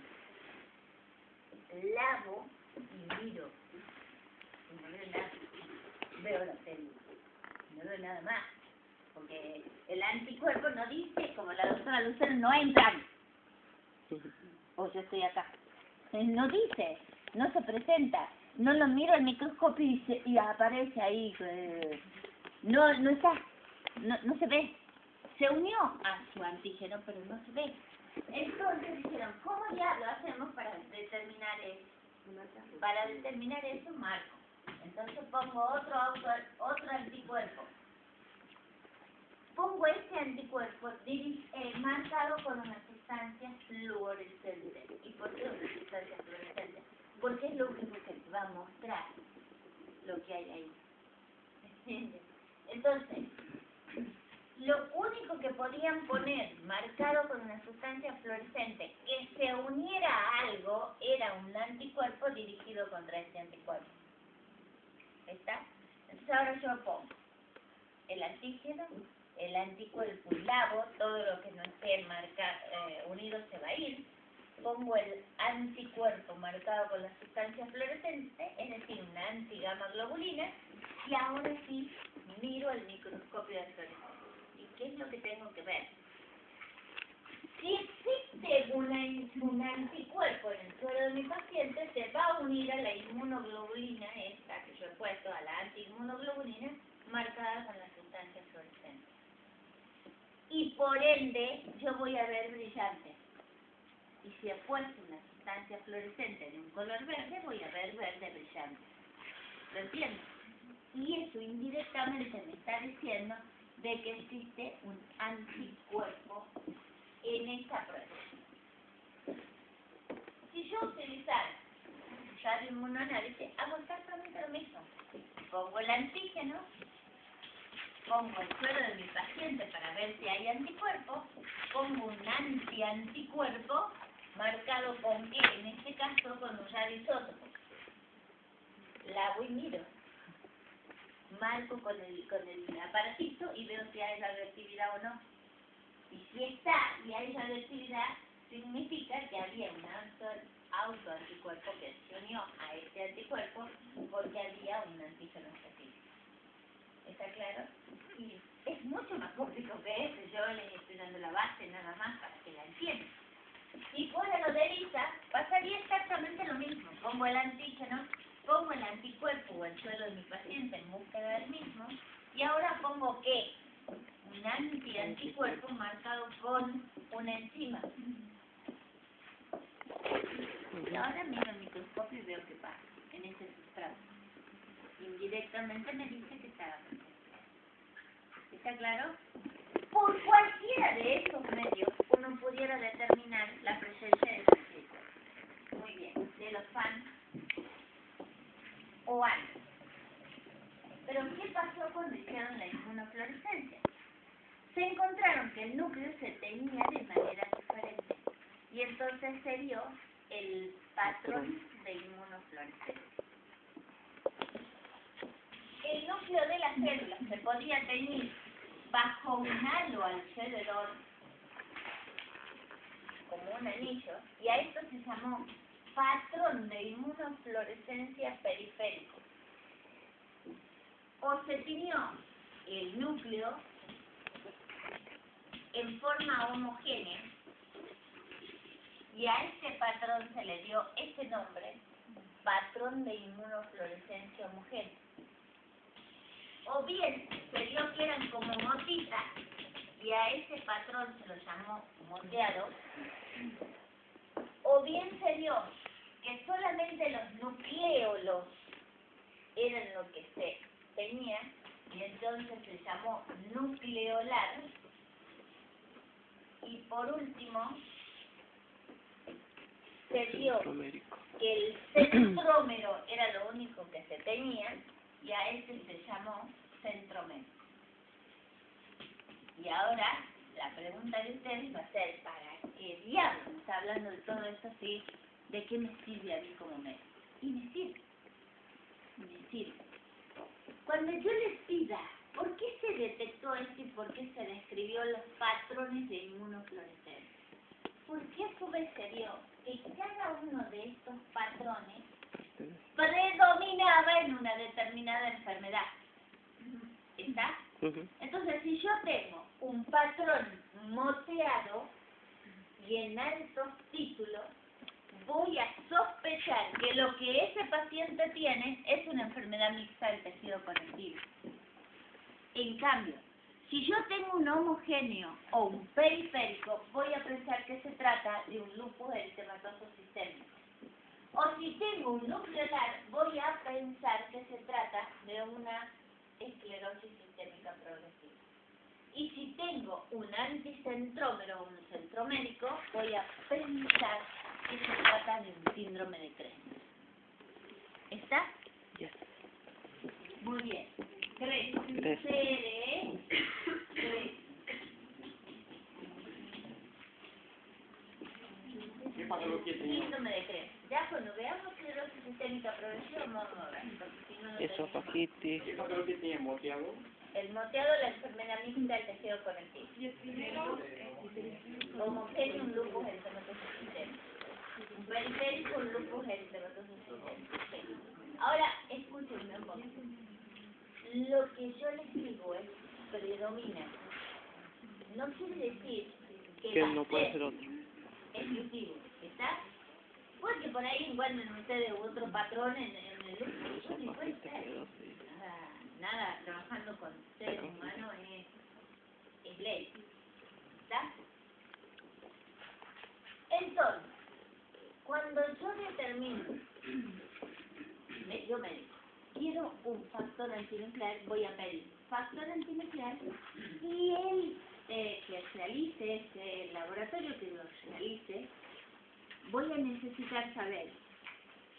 Lavo y miro. Y no veo nada. Veo la célula. No veo nada más. Porque el anticuerpo no dice, como la doctora Lucero, no entran. O yo estoy acá. No dice, no se presenta. No lo miro al microscopio y aparece ahí. No está. No se ve. Se unió a su antígeno, pero no se ve. Entonces dijeron, ¿cómo ya lo hacemos para determinar eso? Para determinar eso, marco. Entonces pongo otro anticuerpo. Pongo este anticuerpo marcado con una sustancia fluorescente. ¿Y por qué una sustancia fluorescente? Porque es lo único que te va a mostrar lo que hay ahí. ¿Entiendes? Entonces, lo único que podían poner marcado con una sustancia fluorescente que se uniera a algo era un anticuerpo dirigido contra este anticuerpo. ¿Está? Entonces ahora yo pongo el antígeno, el anticuerpo y lavo, todo lo que no esté unido se va a ir. Pongo el anticuerpo marcado con la sustancia fluorescente, es decir, una antigamma-globulina, y ahora sí miro el microscopio de fluorescencia. ¿Y qué es lo que tengo que ver? Si existe un anticuerpo en el suero de mi paciente, se va a unir a la inmunoglobulina, esta que yo he puesto, a la antiinmunoglobulina, marcada con la sustancia fluorescente. Y por ende, yo voy a ver brillante. Y si he puesto una sustancia fluorescente de un color verde, voy a ver verde brillante. ¿Lo entiendes? Y eso indirectamente me está diciendo de que existe un anticuerpo en esta prueba. Si yo utilizara radioinmunoanálisis, hago exactamente lo mismo. Pongo el antígeno, pongo el suero de mi paciente para ver si hay anticuerpos, pongo un anticuerpo marcado con qué, en este caso con un radioisótopo. Lavo y miro. Marco con el aparatito y veo si hay radioactividad o no. Y si está y hay radioactividad, significa que había un autoanticuerpo que se unió a este anticuerpo porque había un antígeno específico. ¿Está claro? Y es mucho más complicado que eso. Yo les estoy dando la base nada más para que la entiendan. Si fuera lo de ELISA, pasaría exactamente lo mismo. Pongo el antígeno, pongo el anticuerpo o el suelo de mi paciente en búsqueda del mismo, y ahora pongo ¿qué? Un anticuerpo marcado con una enzima. Y ahora miro el microscopio y veo qué pasa en ese sustrato. Indirectamente me dice que está presente. ¿Está claro? Por cualquiera de estos medios uno pudiera determinar la presencia de los anticuerpos. Muy bien, de los fans o antes. Pero ¿qué pasó cuando hicieron la inmunofluorescencia? Se encontraron que el núcleo se teñía de manera diferente y entonces se dio el patrón de inmunofluorescencia. El núcleo de las células se podía teñir bajo un halo alrededor, como un anillo, y a esto se llamó patrón de inmunofluorescencia periférico. O se tiñó el núcleo en forma homogénea y a este patrón se le dio ese nombre, patrón de inmunofluorescencia homogénea. O bien se dio que eran como motitas y a ese patrón se lo llamó moteado. O bien se dio que solamente los nucleolos eran lo que se tenía y entonces se llamó nucleolar. Y por último, se dio que el centrómero era lo único que se tenía y a ese se llamó centrómero. Y ahora la pregunta de ustedes va a ser, ¿para qué diablos está hablando de todo esto así? ¿De qué me sirve a mí como médico? Y me sirve. Me sirve. Cuando yo les pida por qué se detectó esto y por qué se describió los patrones de inmunofluorescencia, ¿por qué a su vez se dio que cada uno de estos patrones predominaba en una determinada enfermedad? ¿Está? Entonces, si yo tengo un patrón moteado y en altos títulos, voy a sospechar que lo que ese paciente tiene es una enfermedad mixta del tejido conectivo. En cambio, si yo tengo un homogéneo o un periférico, voy a pensar que se trata de un lupus eritematoso sistémico. O si tengo un nucleolar, voy a pensar que se trata de una esclerosis sistémica progresiva. Y si tengo un anticentrómero o un centromérico, voy a pensar que se trata de un síndrome de Cres. ¿Está? Yes. Muy bien. Cres. Cres. Cres. ¿Qué patología tenía? Síndrome de Cres. Ya cuando veamos esclerosis sistémica progresiva vamos a ver, porque si no, no Esofagitis. ¿Qué patología tenía moteado? el moteado, la enfermedad mixta del tejido conectivo. Homogéneo, un lupus eritematoso sistémico. Un periférico, un lupus eritematoso sistémico. Ahora, escúchenme un poco. Lo que yo les digo es predomina. No quiere decir Que no puede ser otro. exclusivo, ¿está? Porque por ahí encuentran ustedes otro patrón en el lupus. No puede ser. Nada, trabajando con seres humanos es ley. ¿Está? Entonces, cuando yo determino, yo me digo, quiero un factor antinuclear, voy a pedir factor antinuclear y el que realice, este laboratorio que lo realice, voy a necesitar saber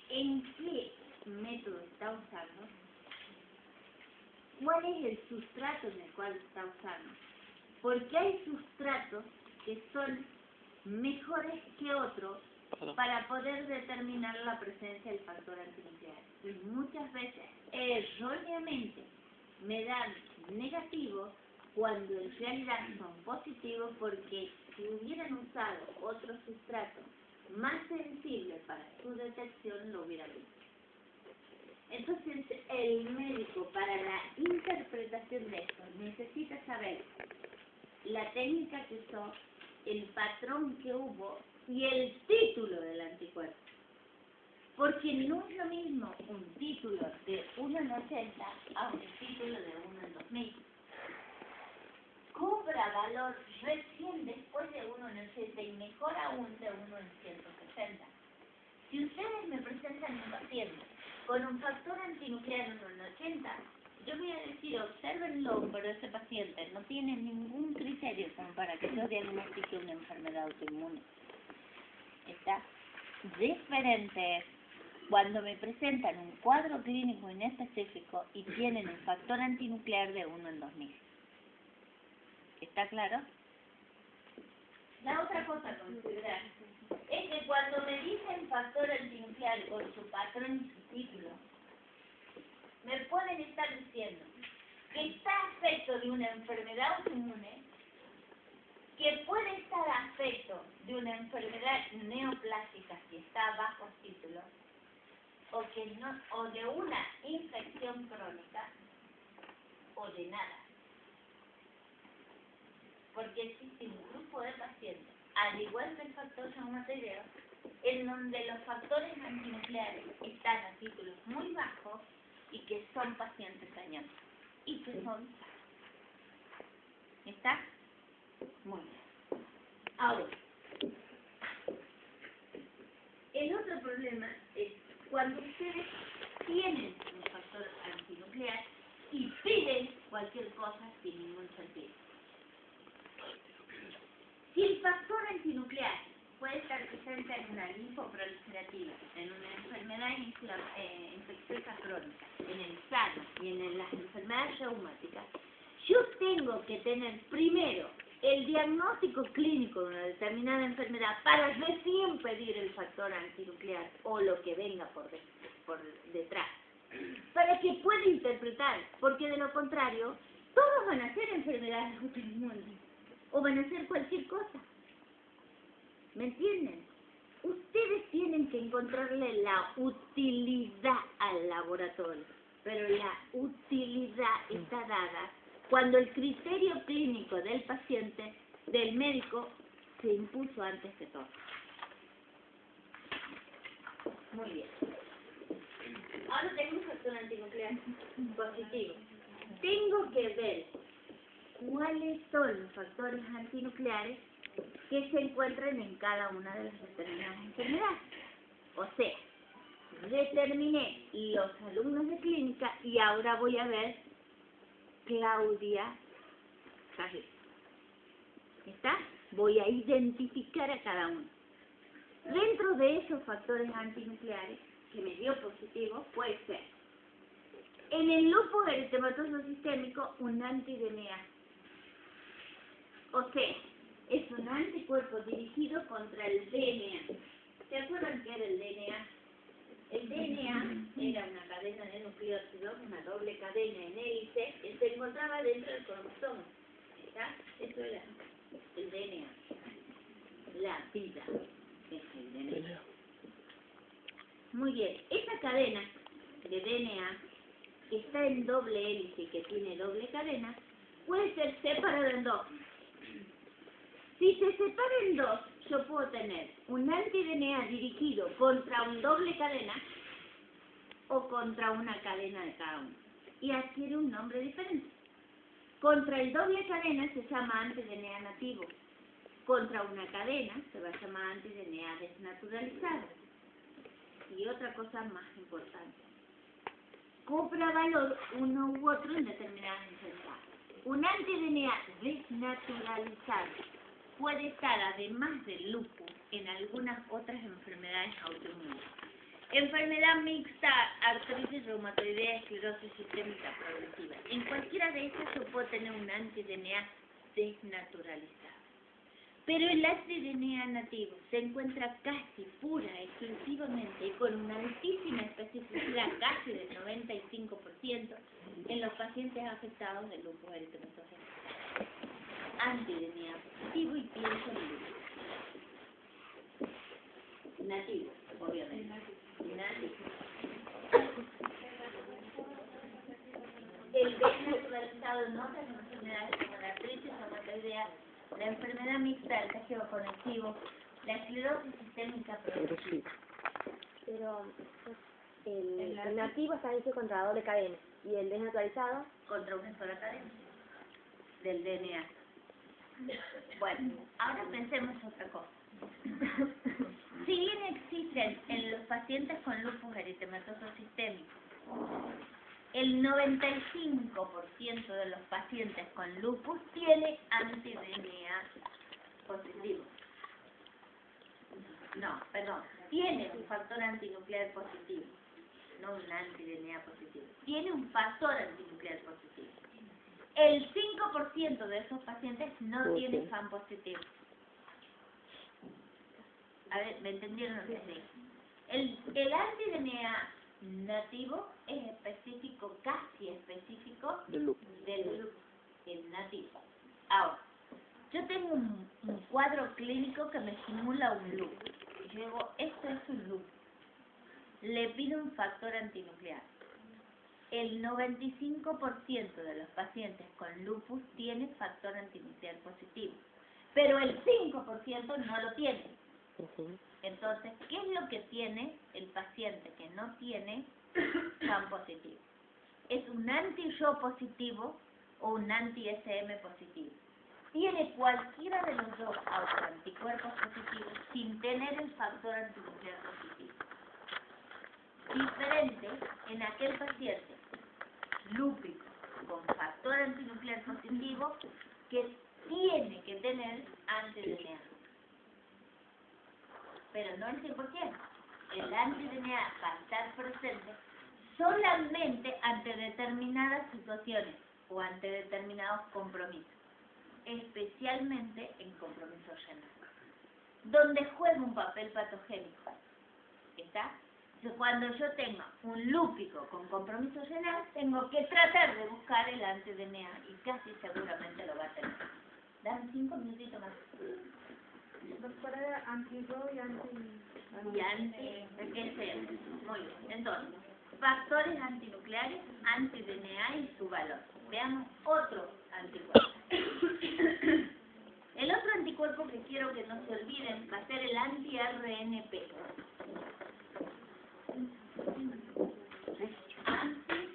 en qué método está usando, cuál es el sustrato en el cual está usando, porque hay sustratos que son mejores que otros para poder determinar la presencia del factor antinuclear. Y muchas veces, erróneamente, me dan negativos cuando en realidad son positivos, porque si hubieran usado otro sustrato más sensible para su detección, lo hubieran visto. Entonces, el médico, para la interpretación de esto, necesita saber la técnica que usó, el patrón que hubo y el título del anticuerpo. Porque no es lo mismo un título de 1 en 80 a un título de 1 en 2000. Cobra valor recién después de 1 en 80 y mejor aún de 1 en 160. Si ustedes me presentan un paciente con un factor antinuclear 1 en 80, yo voy a decir, obsérvenlo, pero ese paciente no tiene ningún criterio como para que yo diagnostique una enfermedad autoinmune. Está diferente cuando me presentan un cuadro clínico inespecífico y tienen un factor antinuclear de 1 en 2000. ¿Está claro? La otra cosa a considerar es que cuando me dicen factor antinuclear con su patrón y su título, me pueden estar diciendo que está afecto de una enfermedad autoinmune, que puede estar afecto de una enfermedad neoplásica si está bajo título, o que no, o de una infección crónica, o de nada. Porque existe un grupo de pacientes, al igual que el factor reumatoideo, en donde los factores antinucleares están a títulos muy bajos y que son pacientes dañados y que son sanos. ¿Está? Muy bien. Ahora, el otro problema es cuando ustedes tienen un factor antinuclear y piden cualquier cosa sin ningún sentido. Si el factor antinuclear puede estar presente en una linfoproliferativa, en una enfermedad infecciosa crónica, en el sano y en las enfermedades reumáticas, yo tengo que tener primero el diagnóstico clínico de una determinada enfermedad para recién pedir el factor antinuclear o lo que venga por detrás, para que pueda interpretar, porque de lo contrario, todos van a ser enfermedades autoinmunes o van a ser cualquier cosa. ¿Me entienden? Ustedes tienen que encontrarle la utilidad al laboratorio, pero la utilidad está dada cuando el criterio clínico del paciente, del médico, se impuso antes que todo. Muy bien. Ahora tengo un factor antinuclear positivo. Tengo que ver cuáles son los factores antinucleares que se encuentran en cada una de las determinadas enfermedades. O sea, determiné los alumnos de clínica y ahora voy a ver Claudia Carrillo. ¿Está? Voy a identificar a cada uno. Dentro de esos factores antinucleares que me dio positivo puede ser en el lupus eritematoso sistémico un anti-DNA. O sea, es un anticuerpo dirigido contra el DNA. ¿Se acuerdan qué era el DNA? El DNA era una cadena de nucleótidos, una doble cadena en hélice, que se encontraba dentro del cromosoma. ¿Está? Eso era el DNA. La vida es el DNA. Muy bien, esa cadena de DNA que está en doble hélice y que tiene doble cadena, puede ser separada en dos. Si se separa en dos, yo puedo tener un anti-DNA dirigido contra un doble cadena o contra una cadena de cada uno. Y adquiere un nombre diferente. Contra el doble cadena se llama anti-DNA nativo. Contra una cadena se va a llamar anti-DNA desnaturalizado. Y otra cosa más importante. Cobra valor uno u otro en determinadas enfermedades. Un anti-DNA desnaturalizado puede estar, además del lupus, en algunas otras enfermedades autoinmunes. Enfermedad mixta, artritis reumatoidea, esclerosis sistémica progresiva. En cualquiera de estas yo puedo tener un anti-DNA desnaturalizado. Pero el anti-DNA nativo se encuentra casi pura, exclusivamente y con una altísima especificidad, casi del 95%, en los pacientes afectados del lupus eritematoso. Anti-DNA positivo y pienso en lupus. Nativo, obviamente. Nativo. El desnaturalizado no de las enfermedades como la artritis reumatoidea, la enfermedad mixta del tejido conectivo, la esclerosis sistémica progresiva. Pero el nativo está hecho contra doble cadena y el desnaturalizado Contra una sola cadena del DNA. Bueno, ahora pensemos otra cosa. Si bien existen en los pacientes con lupus eritematoso sistémico, el 95% de los pacientes con lupus tiene anti-DNA positivo. No, perdón. tiene un factor antinuclear positivo, no un anti-DNA positivo, tiene un factor antinuclear positivo. El 5% de esos pacientes no tiene FAM positivo. A ver, ¿me entendieron lo que dije? El anti-DNA nativo es específico, casi específico, Del loop. del loop, el nativo. Ahora, yo tengo un cuadro clínico que me simula un loop. Y yo digo, esto es un loop. Le pido un factor antinuclear. El 95% de los pacientes con lupus tiene factor antinuclear positivo, pero el 5% no lo tiene. Entonces, ¿qué es lo que tiene el paciente que no tiene FAM positivo? ¿Es un anti-YO positivo o un anti-SM positivo? Tiene cualquiera de los dos autoanticuerpos positivos sin tener el factor antinuclear positivo. Diferente en aquel paciente lúpico con factor antinuclear positivo que tiene que tener anti-DNA. Pero no el 100%. El anti-DNA va a estar presente solamente ante determinadas situaciones o ante determinados compromisos, especialmente en compromisos renales, donde juega un papel patogénico. ¿Está? Entonces, cuando yo tengo un lúpico con compromiso renal, tengo que tratar de buscar el anti-DNA y casi seguramente lo va a tener. Dame 5 minutitos más. Doctora, anti-RO y Muy bien. Entonces, factores antinucleares, anti-DNA y su valor. Veamos otro anticuerpo. El otro anticuerpo que quiero que no se olviden va a ser el anti-RNP. Anti-RNP.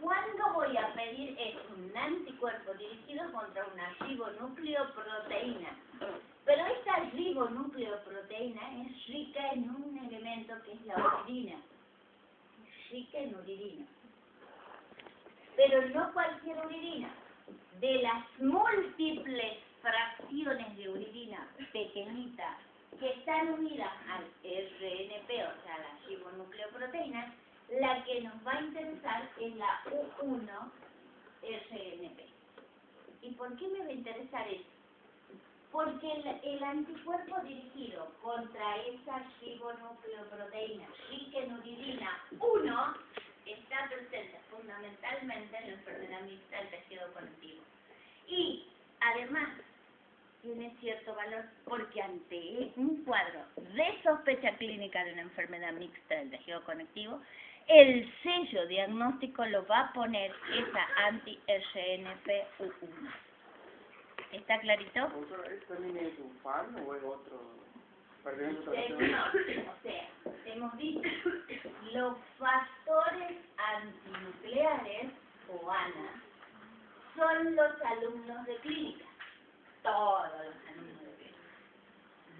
¿Cuándo voy a pedir un anticuerpo dirigido contra una ribonucleoproteína? Pero esta ribonucleoproteína es rica en un elemento que es la uridina. Es rica en uridina. Pero no cualquier uridina. De las múltiples fracciones de uridina pequeñitas que están unidas al RNP, o sea, la ribonucleoproteína, la que nos va a interesar es la U1-RNP. ¿Y por qué me va a interesar eso? Porque el anticuerpo dirigido contra esa ribonucleoproteína rica en uridina 1 está presente fundamentalmente en la enfermedad mixta del tejido conectivo. Y además tiene cierto valor porque ante un cuadro de sospecha clínica de una enfermedad mixta del tejido conectivo, el sello diagnóstico lo va a poner esa anti-RNP-U1. ¿Está clarito? ¿Esto también es un FAM o es otro? O sea, hemos dicho, los factores antinucleares, o ANA, son los alumnos de clínica. Todos los alumnos de clínica.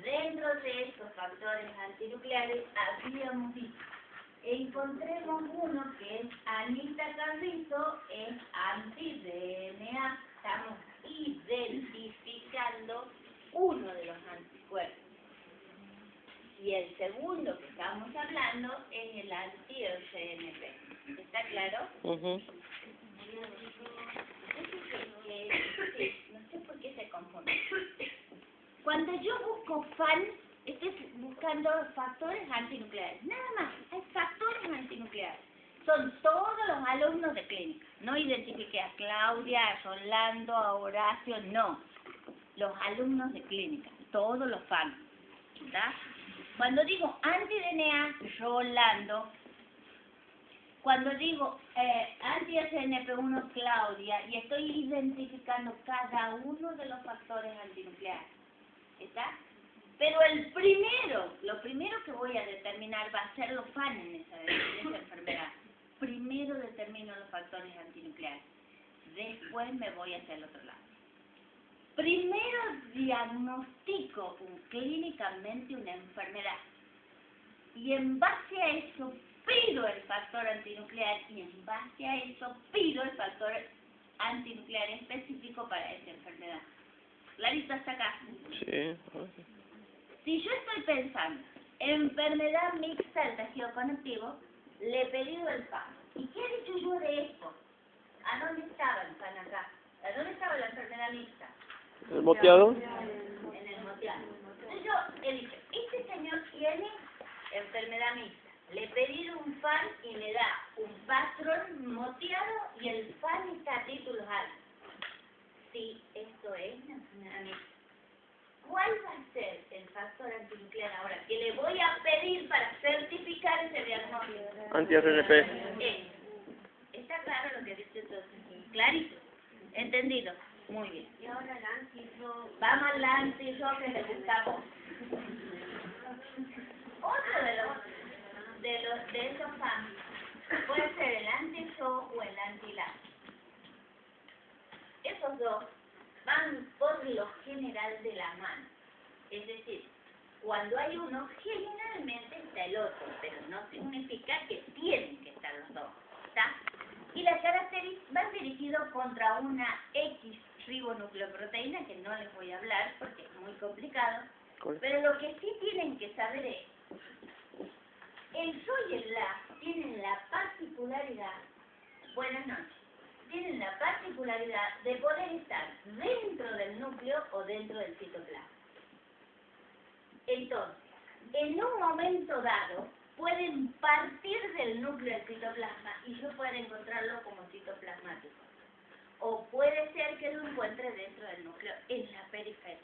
Dentro de estos factores antinucleares habíamos dicho, encontremos uno que es Anita Carrizo, es anti-DNA. Estamos identificando uno de los anticuerpos. Y el segundo que estamos hablando es el anti-RNP. ¿Está claro? No sé por qué se confunde. Cuando yo busco FAN, estoy buscando factores antinucleares. Nada más, hay factores antinucleares. Son todos los alumnos de clínica. No identifiqué a Claudia, a Rolando, a Horacio, no. Los alumnos de clínica, todos los FAN. ¿Está? Cuando digo anti-DNA, Rolando. Cuando digo anti-SNP1, Claudia, y estoy identificando cada uno de los factores antinucleares. ¿Está? Pero lo primero que voy a determinar va a ser los FAN en esa enfermedad. Primero determino los factores antinucleares. Después me voy hacia el otro lado. Primero diagnostico clínicamente una enfermedad. Y en base a eso pido el factor antinuclear y en base a eso pido el factor antinuclear específico para esa enfermedad. ¿Clarito hasta acá? Sí. Si yo estoy pensando, enfermedad mixta del tejido conectivo, le he pedido el PAN. ¿Y qué he dicho yo de esto? ¿A dónde estaba el PAN acá? ¿A dónde estaba la enfermedad mixta? ¿El moteado? En el moteado. Entonces yo he dicho, este señor tiene enfermedad mixta. Le he pedido un PAN y me da un patrón moteado y el PAN está a títulos altos. Sí, esto es una enfermedad mixta. ¿Cuál va a ser el factor antinuclear ahora que le voy a pedir para certificar ese diagnóstico? Anti-RNP. ¿Está claro lo que dice entonces? Clarito. ¿Entendido? Muy bien. Y ahora el anti-RO. Vamos al anti-RO que le gustamos. Otro de esos cambios puede ser el anti-RO o el anti-LAC. Esos dos van por lo general de la mano. Es decir, cuando hay uno, generalmente está el otro, pero no significa que tienen que estar los dos. ¿Está? Y las características van dirigidos contra una X ribonucleoproteína, que no les voy a hablar porque es muy complicado, pero lo que sí tienen que saber es, el SO y el LA tienen la particularidad, buenas noches, tienen la particularidad de poder estar dentro del núcleo o dentro del citoplasma. Entonces, en un momento dado, pueden partir del núcleo del citoplasma y yo pueda encontrarlo como citoplasmático. O puede ser que lo encuentre dentro del núcleo, en la periferia.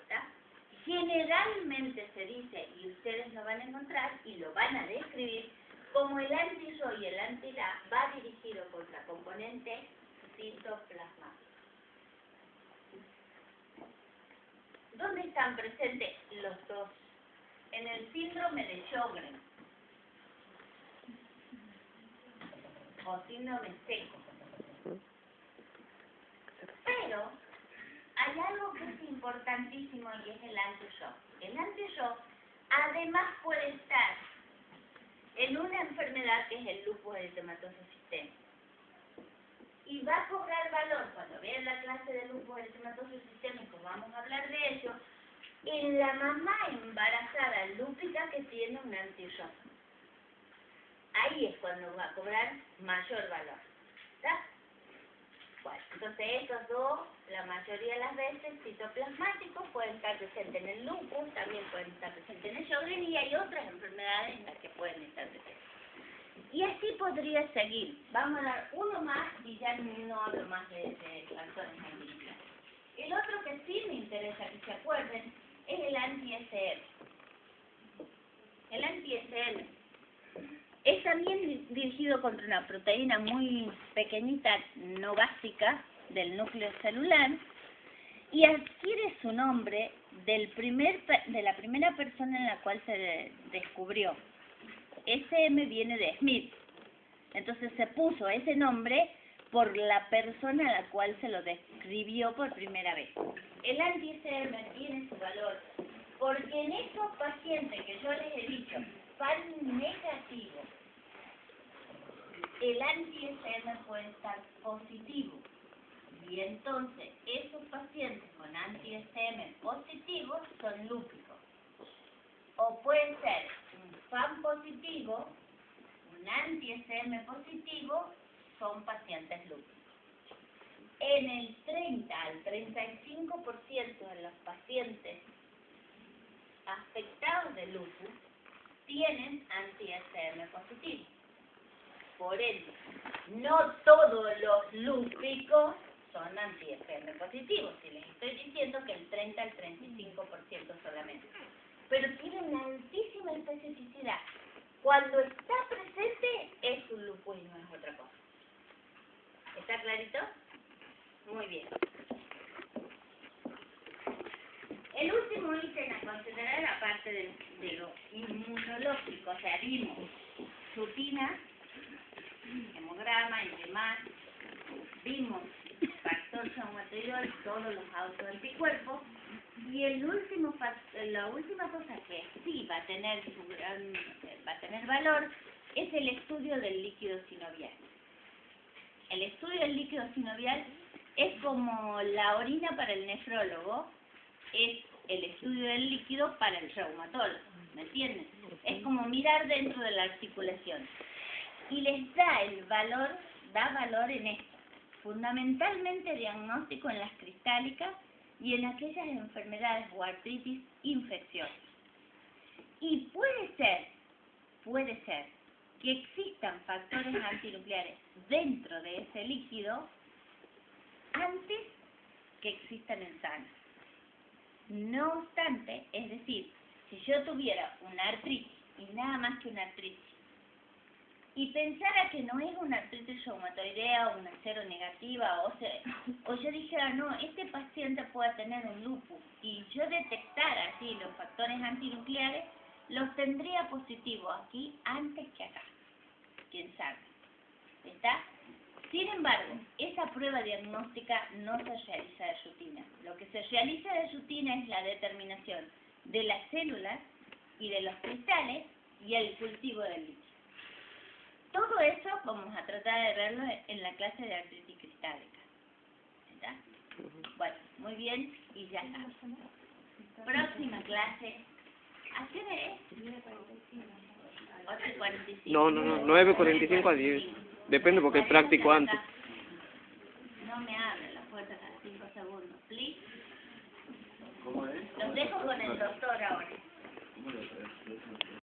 ¿Está? Generalmente se dice, y ustedes lo van a encontrar y lo van a describir, como el anti-RO y el anti-LA va dirigido contra componentes citoplasmáticos. ¿Dónde están presentes los dos? En el síndrome de Sjögren o síndrome seco. Pero hay algo que es importantísimo y es el anti-RO. El anti-RO además puede estar en una enfermedad que es el lupus eritematoso sistémico. Y va a cobrar valor, cuando vean la clase de lupus eritematoso sistémico, vamos a hablar de ello, en la mamá embarazada lúpica que tiene un anti-RO. Ahí es cuando va a cobrar mayor valor. ¿Está? Bueno, entonces estos dos, la mayoría de las veces, citoplasmáticos, pueden estar presentes en el lupus, también pueden estar presentes en el Sjögren y hay otras enfermedades en las que pueden estar presentes. Y así podría seguir. Vamos a dar uno más y ya no hablo más de factores antinucleares. El otro que sí me interesa que se acuerden es el anti-SM. El anti-SM es también dirigido contra una proteína muy pequeñita, no básica, del núcleo celular, y adquiere su nombre de la primera persona en la cual se descubrió. SM viene de Smith, entonces se puso ese nombre por la persona a la cual se lo describió por primera vez. El anti-SM tiene su valor, porque en esos pacientes que yo les he dicho, PAN negativo, el anti-SM puede estar positivo. Y entonces, esos pacientes con anti-SM positivos son lúpicos. O puede ser un PAN positivo, un anti-SM positivo, son pacientes lúpicos. En el 30 al 35% de los pacientes afectados de lupus tienen anti-SM positivo. Por ende, no todos los lúpicos son anti-SM positivos. Si les estoy diciendo que el 30 al 35% solamente. Pero tienen una altísima especificidad. Cuando está presente es un lupus y no es otra cosa. ¿Está clarito? Muy bien. El último ítem a considerar, aparte de lo inmunológico, o sea, vimos rutina, hemograma y demás, vimos factor reumatoideo, todos los autoanticuerpos, y la última cosa que sí va a tener valor es el estudio del líquido sinovial. El estudio del líquido sinovial es como la orina para el nefrólogo, es el estudio del líquido para el reumatólogo, ¿me entienden? Es como mirar dentro de la articulación. Y les da valor en esto, fundamentalmente diagnóstico en las cristálicas y en aquellas enfermedades o artritis infecciosas. Y puede ser que existan factores antinucleares dentro de ese líquido antes que existan en sangre. No obstante, es decir, si yo tuviera una artritis, y nada más que una artritis, y pensara que no es una artritis reumatoidea o una seronegativa, o yo dijera, no, este paciente puede tener un lupus, y yo detectara así los factores antinucleares, los tendría positivos aquí antes que acá, quién sabe, ¿está? Sin embargo, esa prueba diagnóstica no se realiza de rutina. Lo que se realiza de rutina es la determinación de las células y de los cristales y el cultivo del líquido. Todo eso vamos a tratar de verlo en la clase de artritis cristálica. ¿Está? Bueno, muy bien, y ya está. Próxima clase. ¿A qué hora es? 8:45. No, 9:45 a 10. Depende porque es práctico antes. No me abren la puerta cada 5 segundos, please. Los dejo con el doctor ahora.